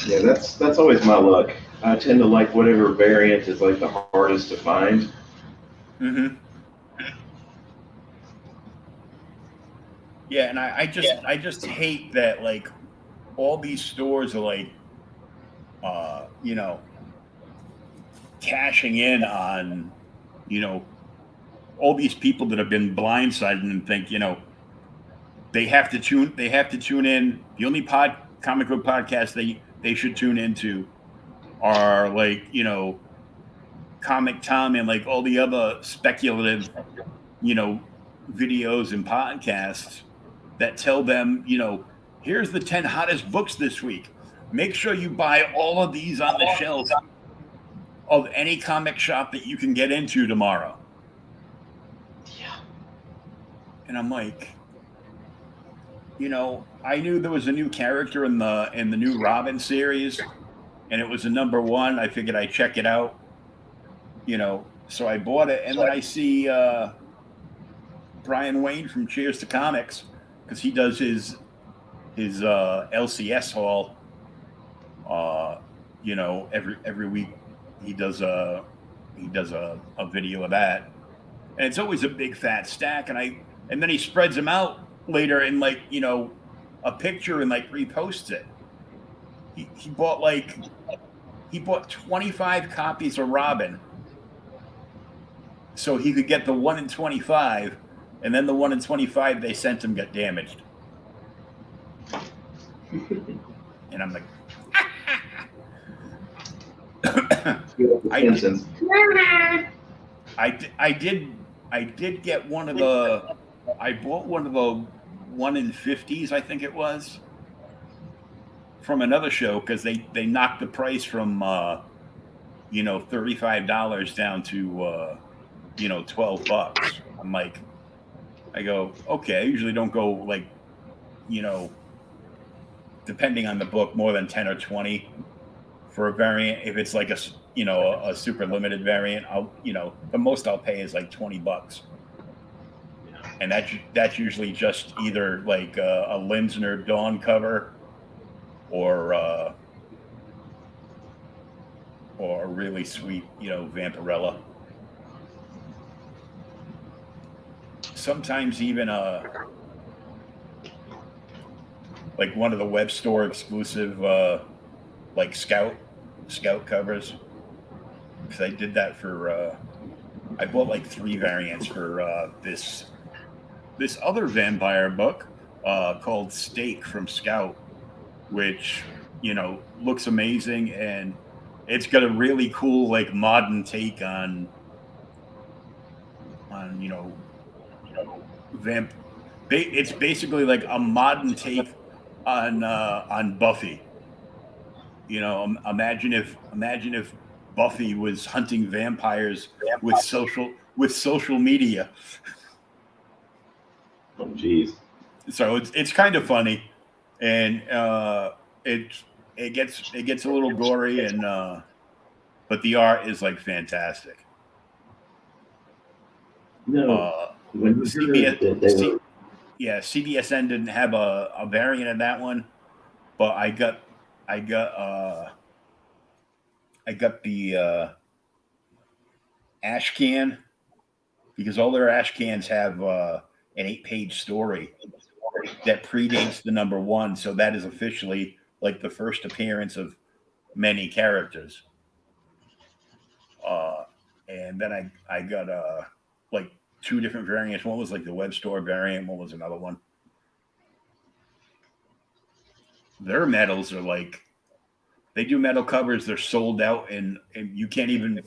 Yeah, that's always my luck. I tend to like whatever variant is like the hardest to find. Mm-hmm. Yeah, and I just hate that like all these stores are like cashing in on all these people that have been blindsided and think they have to tune in. The only comic book podcast they should tune into are like Comic Tom and like all the other speculative videos and podcasts that tell them here's the 10 hottest books this week. Make sure you buy all of these on the shelves of any comic shop that you can get into tomorrow. Yeah. And I'm like, I knew there was a new character in the new Robin series, and it was a #1. I figured I'd check it out. So I bought it, and then I see Brian Wayne from Cheers to Comics, because he does his LCS haul. Every week he does he does a video of that, and it's always a big fat stack. And then he spreads them out later in like a picture and like reposts it. He bought 25 copies of Robin so he could get the 1 in 25, and then the 1 in 25 they sent him got damaged. And I'm like, I did get one of the. I bought one of the 1 in 50s, I think it was, from another show because they knocked the price from $35 down to $12. I'm like, I go, okay. I usually don't go like, depending on the book, more than 10 or 20 for a variant. If it's like a super limited variant, I'll the most I'll pay is like $20. And that's usually just either like a Linsner Dawn cover or a really sweet, Vampirella. Sometimes even like one of the web store exclusive like scout covers, because I did that for I bought like 3 variants for this other vampire book called Stake from Scout, which looks amazing, and it's got a really cool like modern take on vamp. It's basically like a modern take on Buffy. Imagine if Buffy was hunting vampires with social media. Oh, jeez. So it's kind of funny, and it gets a little gory, and but the art is like fantastic. No, when CBSN didn't have a variant of that one, but I got the ash can, because all their ash cans have an 8-page story that predates the number 1, so that is officially like the first appearance of many characters. And then I got like 2 different variants. One was like the web store variant. One was another one. Their metals are like, they do metal covers. They're sold out, and you can't even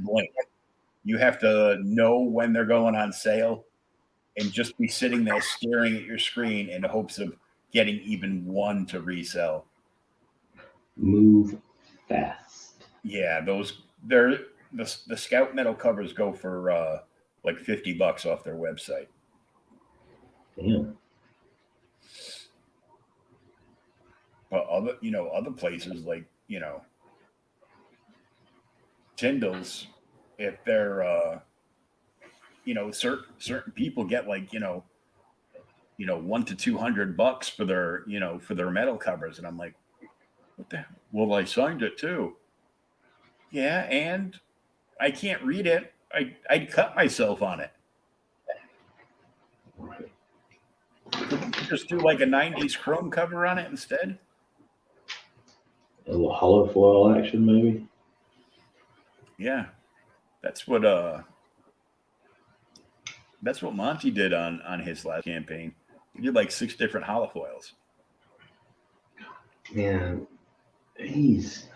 blink. You have to know when they're going on sale, and just be sitting there staring at your screen in hopes of getting even one to resell. Move fast. Yeah, the Scout metal covers go for like $50 off their website. Damn. But other places like Tyndall's, if they're certain people get like $100 to $200 for their metal covers, and I'm like, what the hell? Well, I signed it too. Yeah, and I can't read it. I'd cut myself on it. Right. Just do like a 90s chrome cover on it instead. A little hollow foil action, maybe. Yeah, that's what Monty did on his last campaign. He did like 6 different holofoils. Man, he's.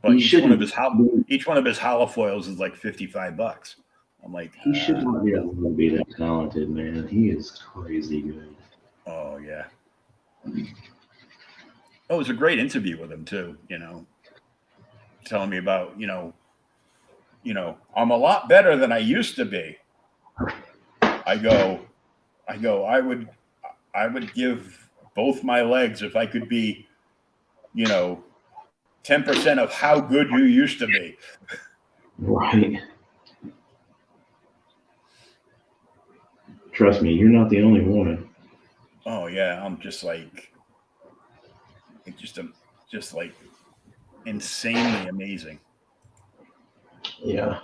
But each one of his holofoils is like $55. I'm like, he should not be able to be that talented, man. He is crazy good. Oh yeah. Oh, it was a great interview with him too. Telling me about I'm a lot better than I used to be. I go, I would give both my legs if I could be, 10% of how good you used to be. Right. Trust me, you're not the only one. Oh yeah, I'm just like, just like insanely amazing. Yeah.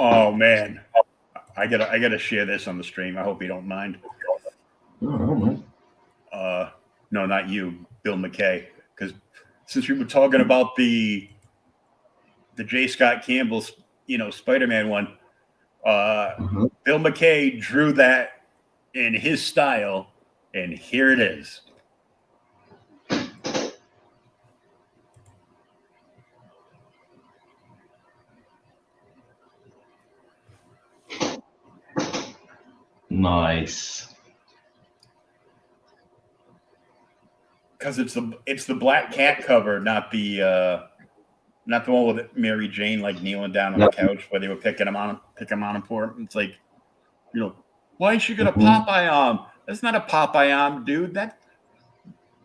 Oh man, I gotta share this on the stream. I hope you don't mind. Oh, No, not you, Bill McKay, because since we were talking about the J. Scott Campbell's Spider-Man one, Bill McKay drew that in his style, and here it is. nice. Because it's the Black Cat cover, not the one with Mary Jane like kneeling down on the couch where they were picking him on for him. It's like, why is she got a Popeye arm? That's not a Popeye arm, dude.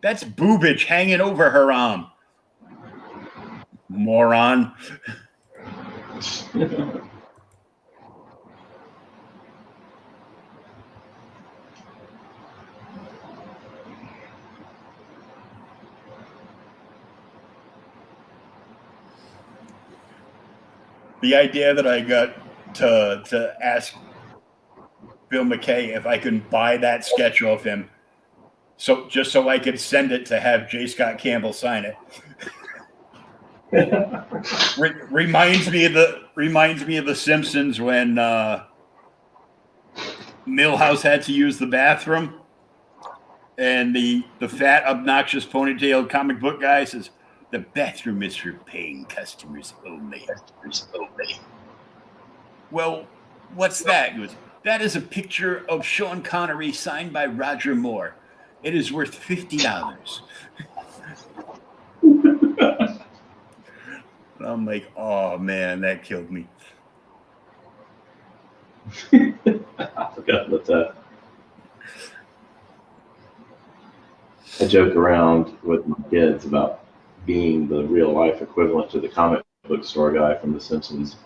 That's boobage hanging over her arm. Moron. The idea that I got to ask Bill McKay if I can buy that sketch of him, just so I could send it to have J. Scott Campbell sign it. Reminds me of the Simpsons when Milhouse had to use the bathroom, and the fat, obnoxious, ponytailed comic book guy says, "The bathroom is for paying customers only." Well, what's that? He goes, "That is a picture of Sean Connery signed by Roger Moore. It is worth $50." I'm like, oh man, that killed me. I forgot about that. I joke around with my kids about being the real life equivalent to the comic book store guy from The Simpsons,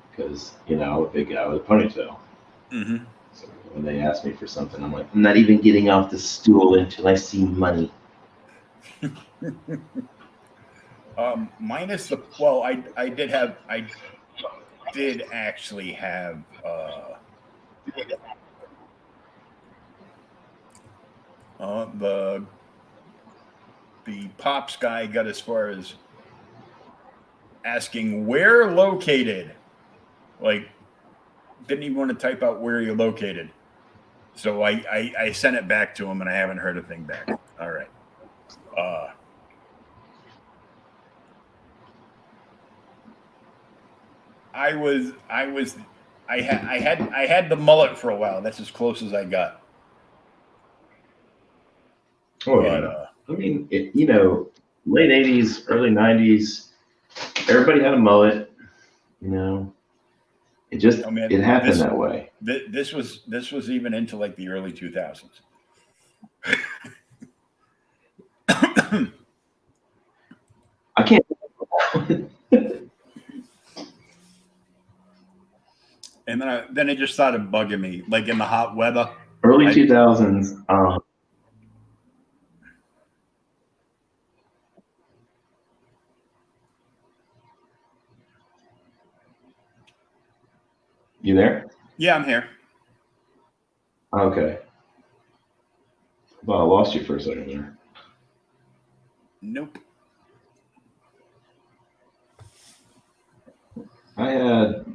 because I'm a big guy with a ponytail. Mm-hmm. So when they ask me for something, I'm like, I'm not even getting off the stool until I see money. Minus the I did actually have the Pops guy got as far as asking where located, like didn't even want to type out where you're located. So I sent it back to him, and I haven't heard a thing back. All right. I had the mullet for a while. That's as close as I got. Oh yeah. I mean, late '80s, early '90s, everybody had a mullet. It just it happened that way. This was even into like the early 2000s. I can't. And then it just started bugging me, like in the hot weather. Early 2000s. You there? Yeah, I'm here. Okay. Well, I lost you for a second there. Nope. I had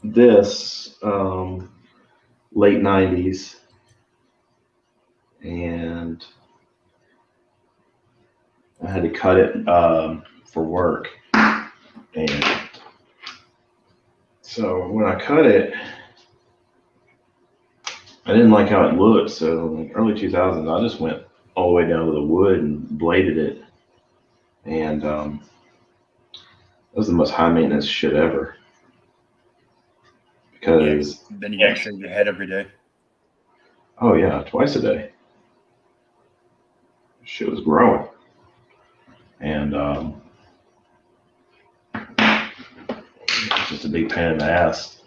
this late 90s, and I had to cut it for work. And so when I cut it, I didn't like how it looked. So like early 2000s, I just went all the way down to the wood and bladed it. And that was the most high maintenance shit ever. Because then you gotta shave your head every day. oh yeah, twice a day. Shit was growing. And it's just a big pain in the ass.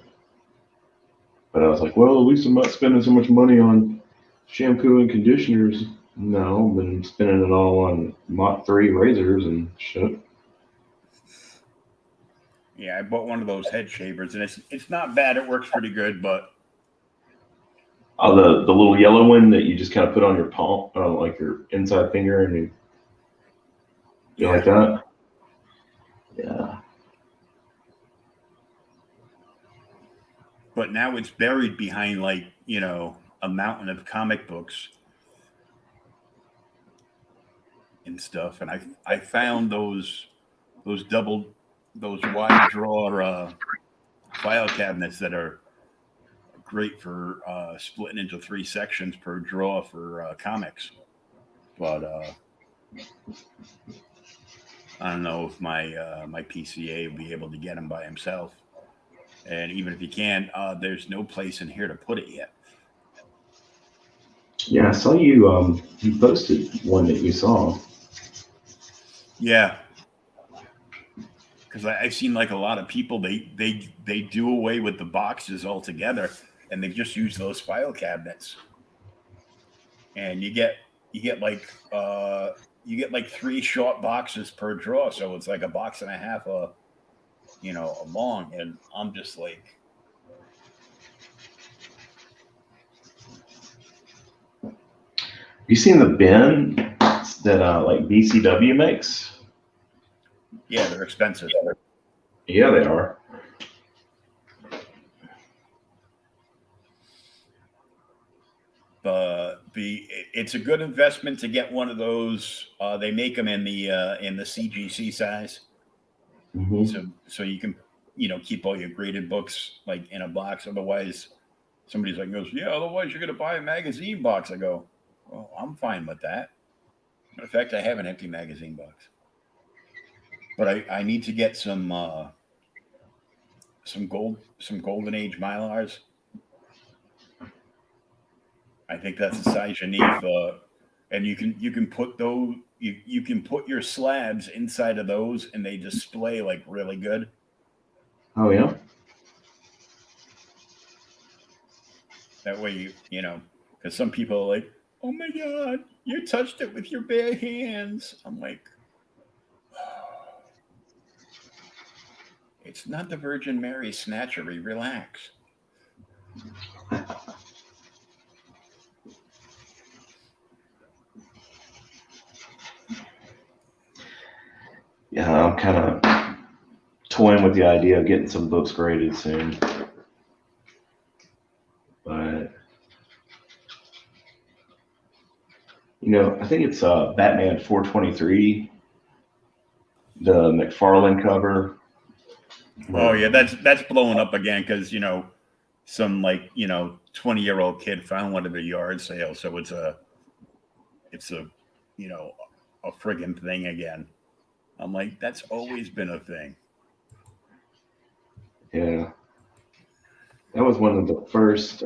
But I was like, well, at least I'm not spending so much money on shampoo and conditioners. No, I've been spending it all on Mach 3 razors and shit. Yeah, I bought one of those head shavers, and it's not bad. It works pretty good, but Oh, the little yellow one that you just kind of put on your palm, like your inside finger, and you like that? Yeah. but now it's buried behind like a mountain of comic books and stuff. And I found those wide drawer file cabinets that are great for splitting into 3 sections per drawer for comics. But I don't know if my PCA will be able to get them by himself. And even if he can, there's no place in here to put it yet. Yeah, I saw you. You posted one that you saw. Yeah, because I've seen like a lot of people they do away with the boxes altogether, and they just use those file cabinets. And you get like 3 short boxes per drawer, so it's like a box and a half long. And I'm just like, You seen the bin that like BCW makes? yeah, they're expensive. Yeah, they are. It's a good investment to get one of those. They make them in the CGC size, Mm-hmm. so you can keep all your graded books like in a box. Otherwise, somebody's like goes, yeah. Otherwise, you're gonna buy a magazine box. I go, well, I'm fine with that. In fact, I have an empty magazine box, but I need to get some golden age Mylars. I think that's the size you need for, and you can put those you can put your slabs inside of those, and they display like really good. Oh yeah. That way because some people are like, oh my god, you touched it with your bare hands. I'm like, it's not the Virgin Mary snatchery. Relax. Yeah, I'm kind of toying with the idea of getting some books graded soon. But I think it's Batman 423, the McFarlane cover. Oh yeah, that's blowing up again because some 20-year-old kid found one at a yard sale, so it's a a friggin' thing again. I'm like, that's always been a thing. Yeah, that was one of the first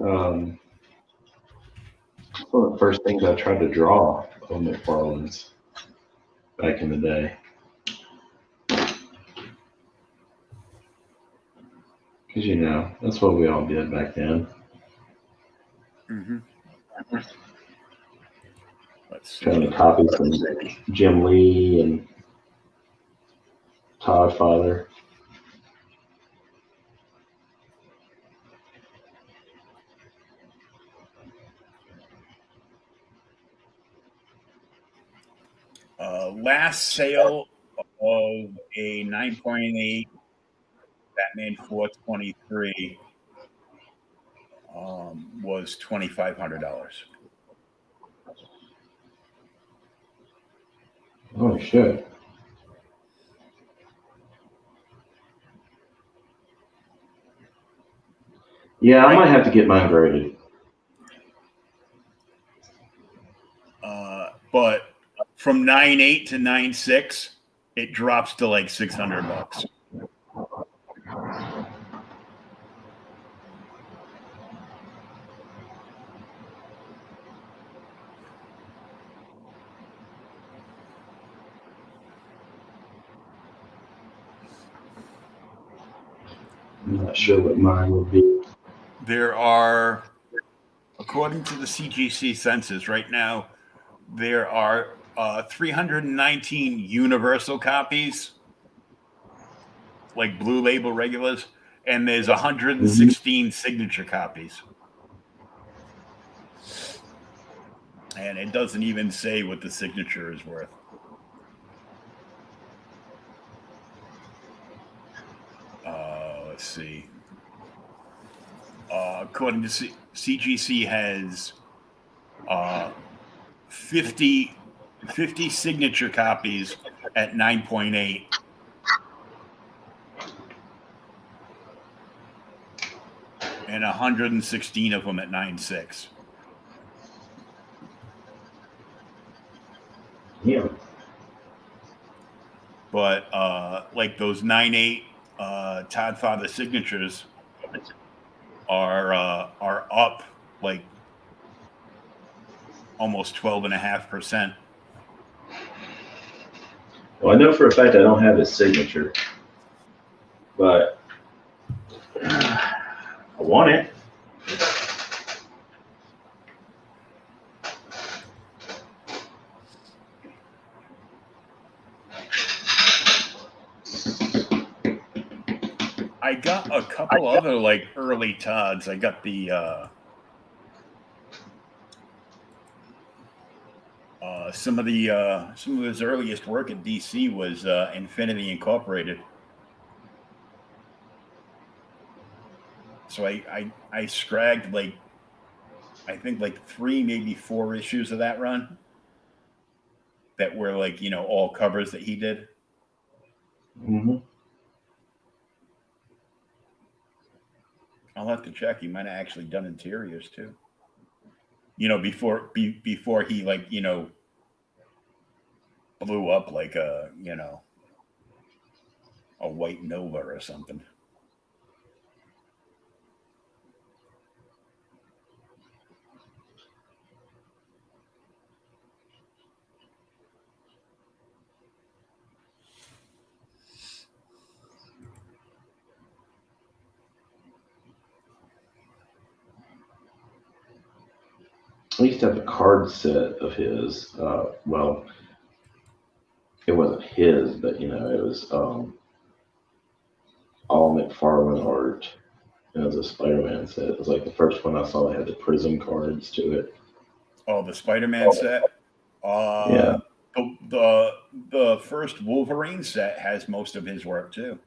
things I tried to draw on McFarlane's back in the day. Because that's what we all did back then. Mm-hmm. Let's see. Trying to copy some Jim Lee and Todd Father. Last sale of a 9.8 Batman 423 was $2,500. Oh shit. Yeah, I might have to get mine graded. But from 9.8 to 9.6, it drops to like $600. I'm not sure what mine would be. There are, according to the CGC census right now, there are 319 universal copies, like Blue Label regulars, and there's 116 signature copies. And it doesn't even say what the signature is worth. Let's see. According to CGC has 50 signature copies at 9.8. And 116 of them at 9.6. Yeah. But like those 9.8 Todd Father signatures are up like almost 12.5%. Well, I know for a fact I don't have his signature, but I want it. I got a couple other like early Todds. I got the some of his earliest work at DC was Infinity Incorporated. So I scragged like I think like 3, maybe 4 issues of that run that were like, you know, all covers that he did. Mm-hmm. I'll have to check. He might have actually done interiors too. You know, before he like, you know, blew up like a, you know, a white Nova or something. I used to have a card set of his. Well, it wasn't his, but you know, it was all McFarlane art. It was a Spider-Man set. It was like the first one I saw that had the Prism cards to it. Oh, the Spider-Man set. Yeah. The first Wolverine set has most of his work too.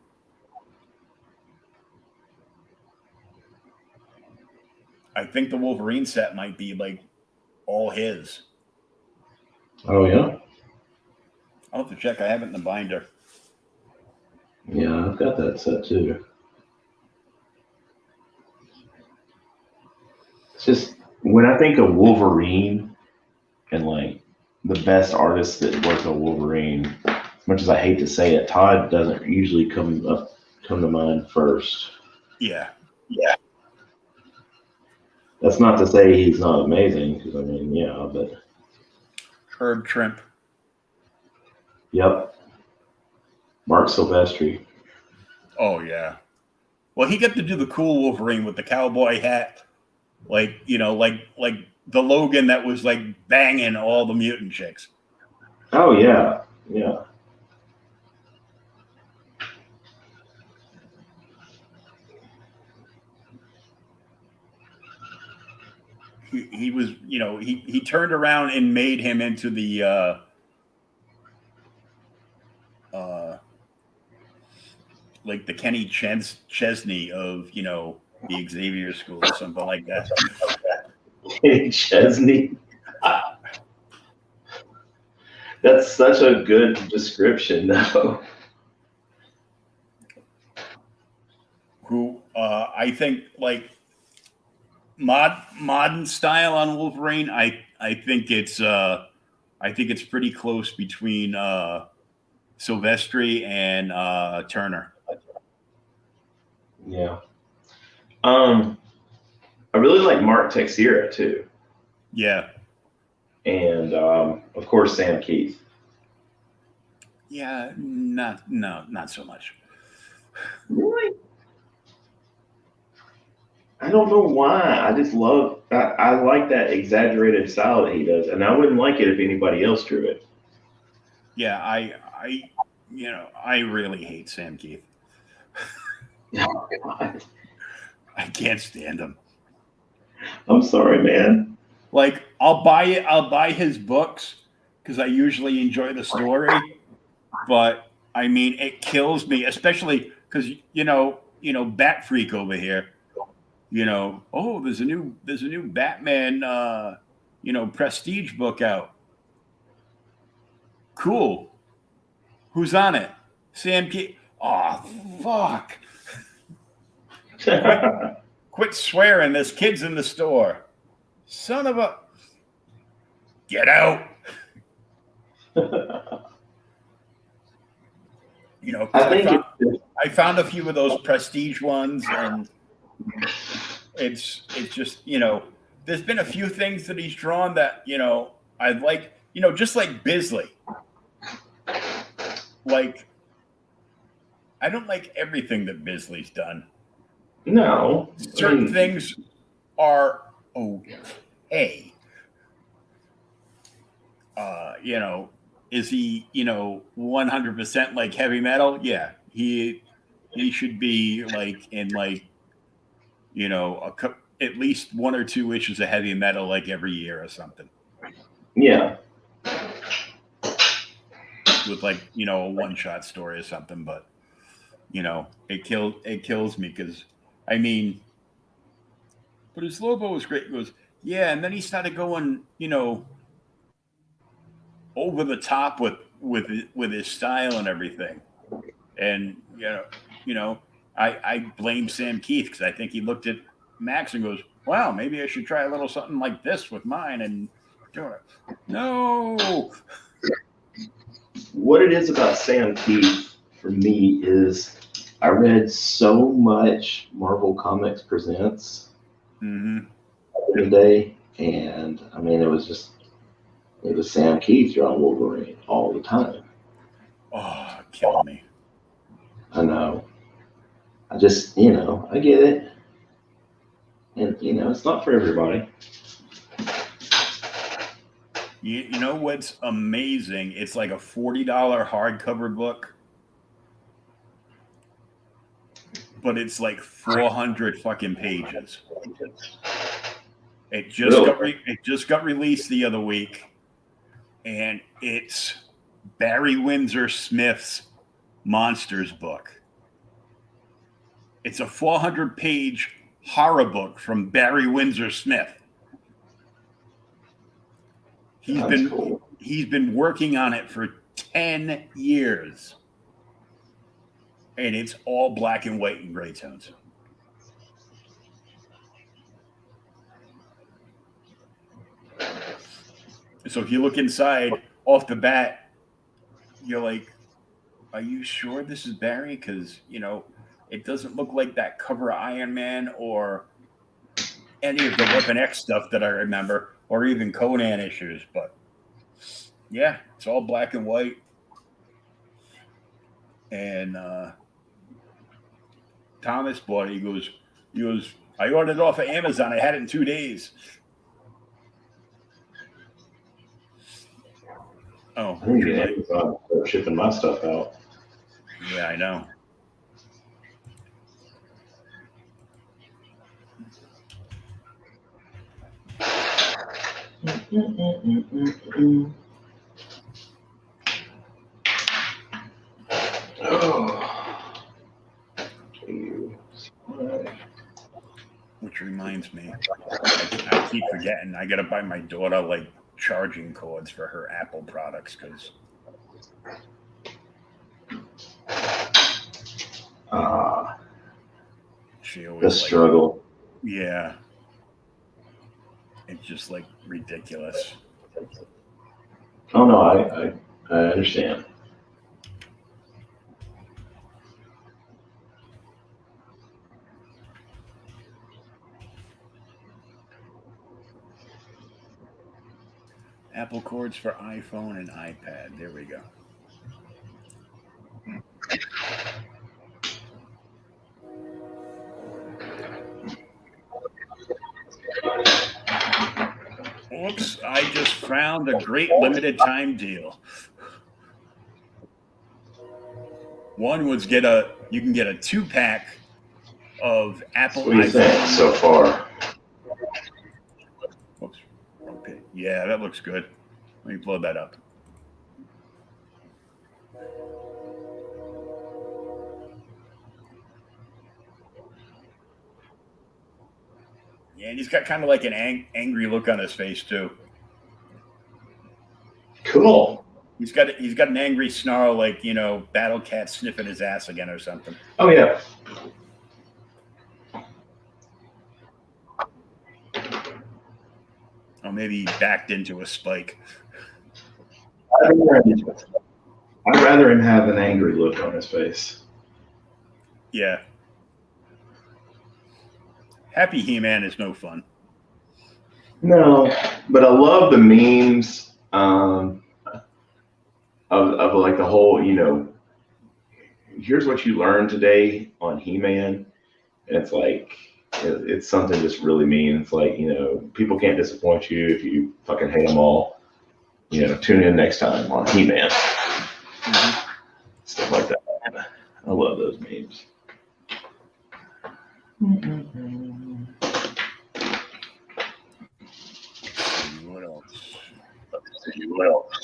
I think the Wolverine set might be like all his. Oh yeah. I'll have to check. I have it in the binder. Yeah, I've got that set too. It's just when I think of Wolverine and like the best artists that work on Wolverine, as much as I hate to say it, Todd doesn't usually come to mind first. Yeah. That's not to say he's not amazing, because I mean, yeah, but Herb Trimp. yep. Mark Silvestri. Oh yeah. Well, he got to do the cool Wolverine with the cowboy hat, like, you know, like the Logan that was like banging all the mutant chicks. Oh yeah, yeah. He was, you know, he turned around and made him into the like the Kenny Chesney of the Xavier School or something like that. Kenny Chesney. That's such a good description, though. Who I think like modern style on Wolverine. I think it's pretty close between Silvestri and Turner. Yeah. I really like Mark Teixeira too. Yeah. And of course Sam Keith. Yeah, not so much. Really? I don't know why. I just love. I like that exaggerated style that he does, and I wouldn't like it if anybody else drew it. Yeah, I really hate Sam Keith. Oh, God. I can't stand him. I'm sorry, man. Like I'll buy his books because I usually enjoy the story, but I mean it kills me, especially because Bat Freak over here. Oh, there's a new Batman prestige book out. Cool. Who's on it? Sam Keith. Oh, fuck. Quit swearing. There's kids in the store. Son of a. Get out. I found a few of those prestige ones, and it's just there's been a few things that he's drawn that I'd like, just like Bisley. Like I don't like everything that Bisley's done. No, certain things are okay. Is he 100% like heavy metal? Yeah, he should be like in like at least 1 or 2 issues of heavy metal like every year or something. Yeah. With like a one-shot story or something, but it kills me because I mean, but his Lobo was great. He goes, yeah, and then he started going over the top with his style and everything, and I blame Sam Keith because I think he looked at Max and goes, wow, maybe I should try a little something like this with mine and do it. No. What it is about Sam Keith for me is I read so much Marvel Comics Presents the other day, and I mean it was Sam Keith drawing Wolverine all the time. Oh, killing me. I know. I just I get it, and it's not for everybody. You know what's amazing? It's like a $40 hardcover book, but it's like 400 fucking pages. It just got released the other week, and it's Barry Windsor Smith's Monsters book. It's a 400-page horror book from Barry Windsor Smith. He's been working on it for 10 years. And it's all black and white and gray tones. So if you look inside off the bat, you're like, are you sure this is Barry? Because, it doesn't look like that cover of Iron Man or any of the Weapon X stuff that I remember, or even Conan issues. But yeah, it's all black and white. And Thomas bought it. He goes, I ordered it off of Amazon. I had it in 2 days. Oh, I think Amazon start shipping my stuff out. Yeah, I know. reminds me. I keep forgetting. I gotta buy my daughter like charging cords for her Apple products because she The always struggle. yeah. It's just like ridiculous. Oh no, I understand. Apple cords for iPhone and iPad. There we go. Oops, I just found a great limited time deal. One was you can get a 2-pack of Apple What do you think iPhone. so far? Oops, okay. Yeah, that looks good. Let me blow that up. Yeah, and he's got kind of like an angry look on his face too. Cool. He's got an angry snarl, like Battle Cat sniffing his ass again or something. Oh yeah. Or maybe he backed into a spike. I'd rather him have an angry look on his face. Yeah. Happy He-Man is no fun. No, but I love the memes of like the whole, here's what you learned today on He-Man. And it's like, it's something just really mean. It's like, people can't disappoint you if you fucking hate them all. Tune in next time on He-Man. Mm-hmm. Stuff like that. I love those memes. What else? Let's see what else.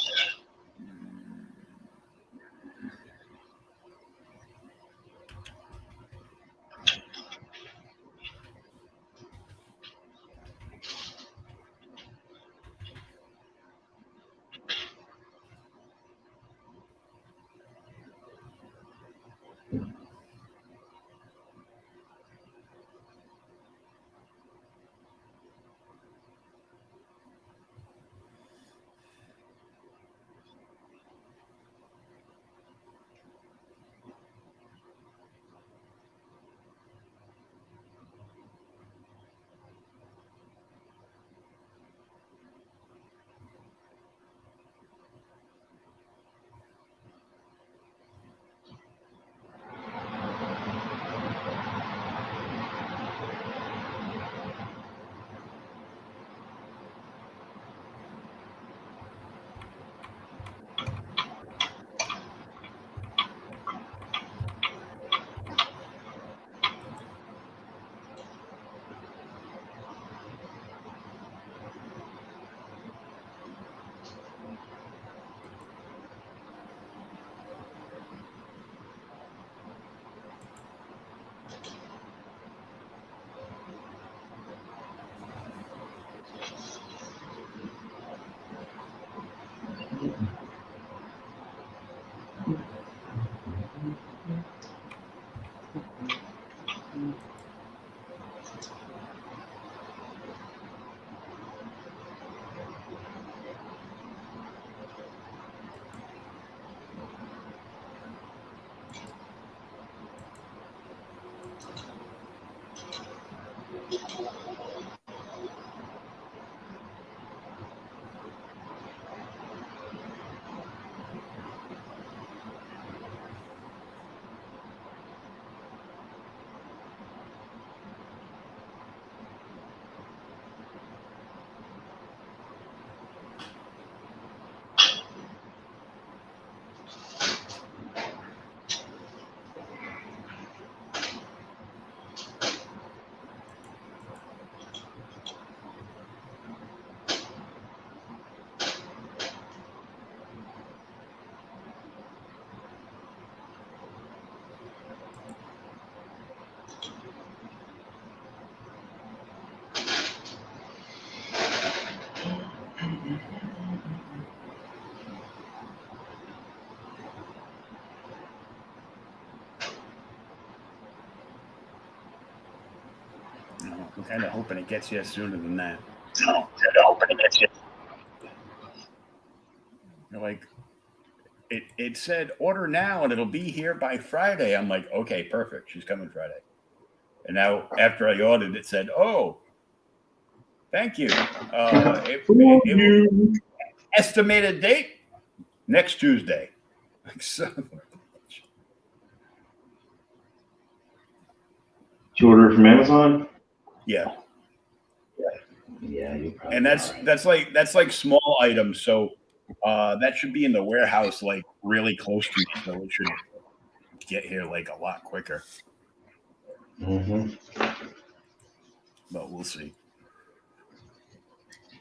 I'm kind of hoping it gets here sooner than that. Like, it said order now and it'll be here by Friday. I'm like, okay, perfect. She's coming Friday. And now after I ordered, it said, oh, thank you. It will, estimated date next Tuesday. So, Did you order it from Amazon? yeah. Yeah, you probably. And that's like small items. So that should be in the warehouse, like really close to me. So it should get here like a lot quicker. Mm-hmm. But we'll see.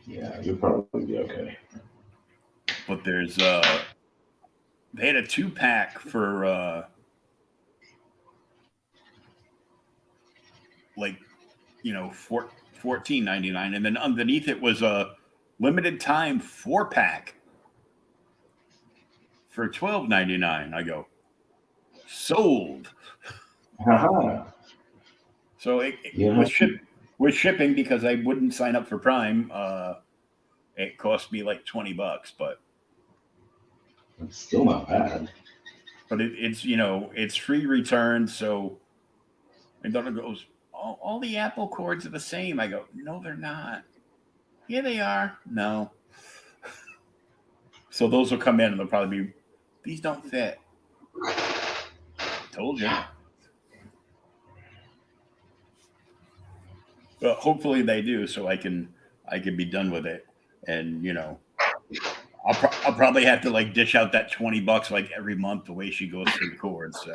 Yeah, you'll probably be okay. But there's they had a 2-pack for like, you know, $14.99, and then underneath it was a limited time 4-pack for $12.99. I go, sold. Haha. So it Yeah. with shipping, because I wouldn't sign up for Prime, it cost me like $20, but It's still not bad. but it's, you know, it's free return. So my daughter goes, all the Apple cords are the same. I go, no, they're not. Yeah, they are. No. So those will come in and they'll probably be, these don't fit. Told you. Well, hopefully they do, so I can be done with it. And, you know, I'll probably have to like dish out that $20 like every month the way she goes through the cords. So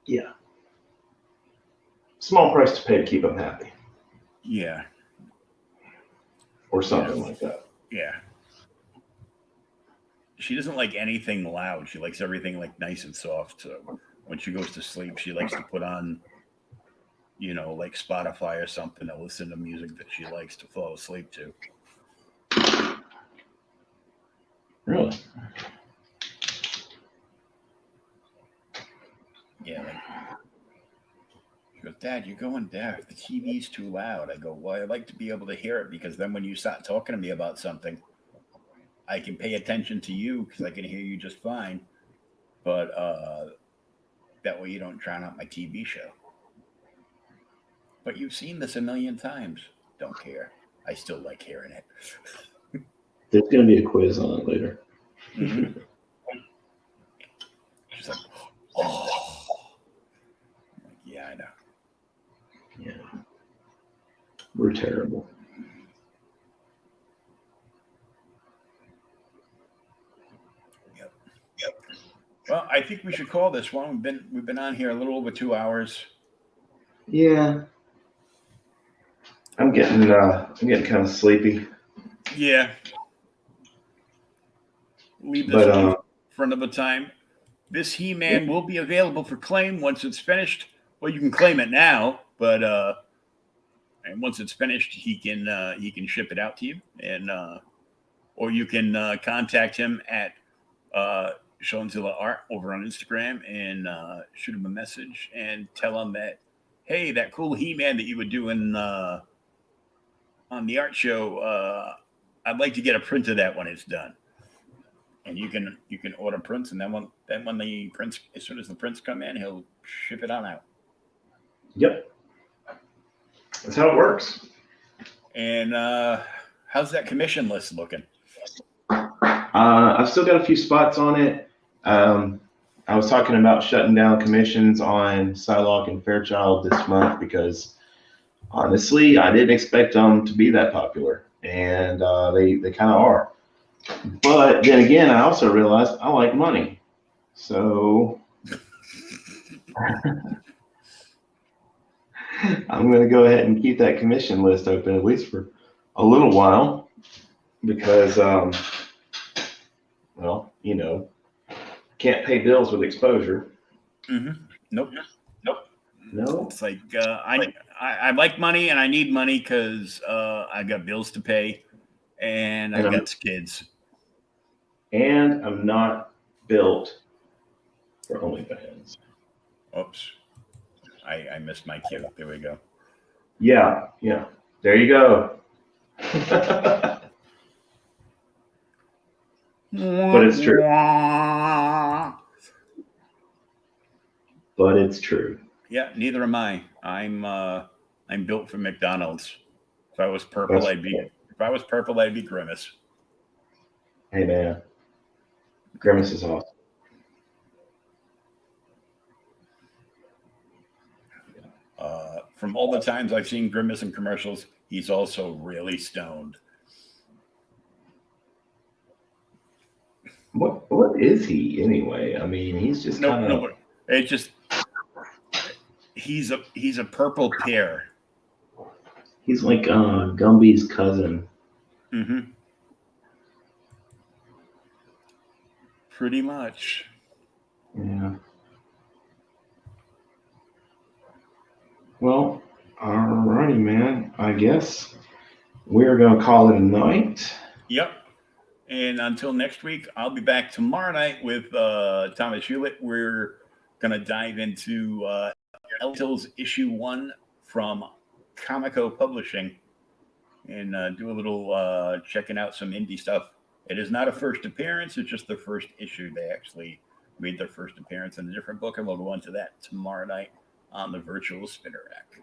Yeah. Small price to pay to keep them happy, yeah, or something like that. yeah. She doesn't like anything loud. She likes everything like nice and soft. So when she goes to sleep, she likes to put on, you know, like Spotify or something to listen to music that she likes to fall asleep to. Really? Yeah, like, she goes, Dad, you're going deaf. The TV's too loud. I go, well, I like to be able to hear it, because then when you start talking to me about something, I can pay attention to you because I can hear you just fine. But that way you don't drown out my TV show. But you've seen this a million times. Don't care. I still like hearing it. There's going to be a quiz on it later. Mm-hmm. She's like, oh. I'm like, yeah, I know. Yeah. We're terrible. Yep. Well, I think we should call this one. We've been on here a little over 2 hours. Yeah. I'm getting kind of sleepy. Yeah. Leave this one for another time. This He-Man will be available for claim once it's finished. Well, you can claim it now, but and once it's finished, he can ship it out to you, and or you can contact him at Shawn-Zilla Art over on Instagram and shoot him a message and tell him that, hey, that cool He-Man that you were doing on the art show, I'd like to get a print of that when it's done. And you can order prints, and then when the prints, as soon as the prints come in, he'll ship it on out. Yep. That's how it works. And how's that commission list looking? I've still got a few spots on it. I was talking about shutting down commissions on Psylocke and Fairchild this month because honestly, I didn't expect them to be that popular, and they kind of are. But then again, I also realized I like money, so I'm going to go ahead and keep that commission list open at least for a little while because, well, you know, can't pay bills with exposure. Mm-hmm. Nope. No. It's like I like money and I need money because I got bills to pay and I got kids. And I'm not built for OnlyFans. Oops. I missed my cue. There we go. Yeah. There you go. But it's true. But it's true. Yeah, neither am I. I'm built for McDonald's. If I was purple, That's I'd be Grimace. Hey man, Grimace is awesome. From all the times I've seen Grimace in commercials, he's also really stoned. What is he anyway? I mean, he's just kind of. No, it just he's a purple pear. He's like Gumby's cousin. Mm-hmm. Pretty much. Yeah. Well, alrighty, man. I guess we're gonna call it a night. Yep. And until next week, I'll be back tomorrow night with Thomas Hewlett. We're gonna dive into Elemental's issue 1 from Comico Publishing and do a little checking out some indie stuff. It is not a first appearance; it's just their first issue. They actually made their first appearance in a different book, and we'll go into that tomorrow night on the Virtual Spinner Rack.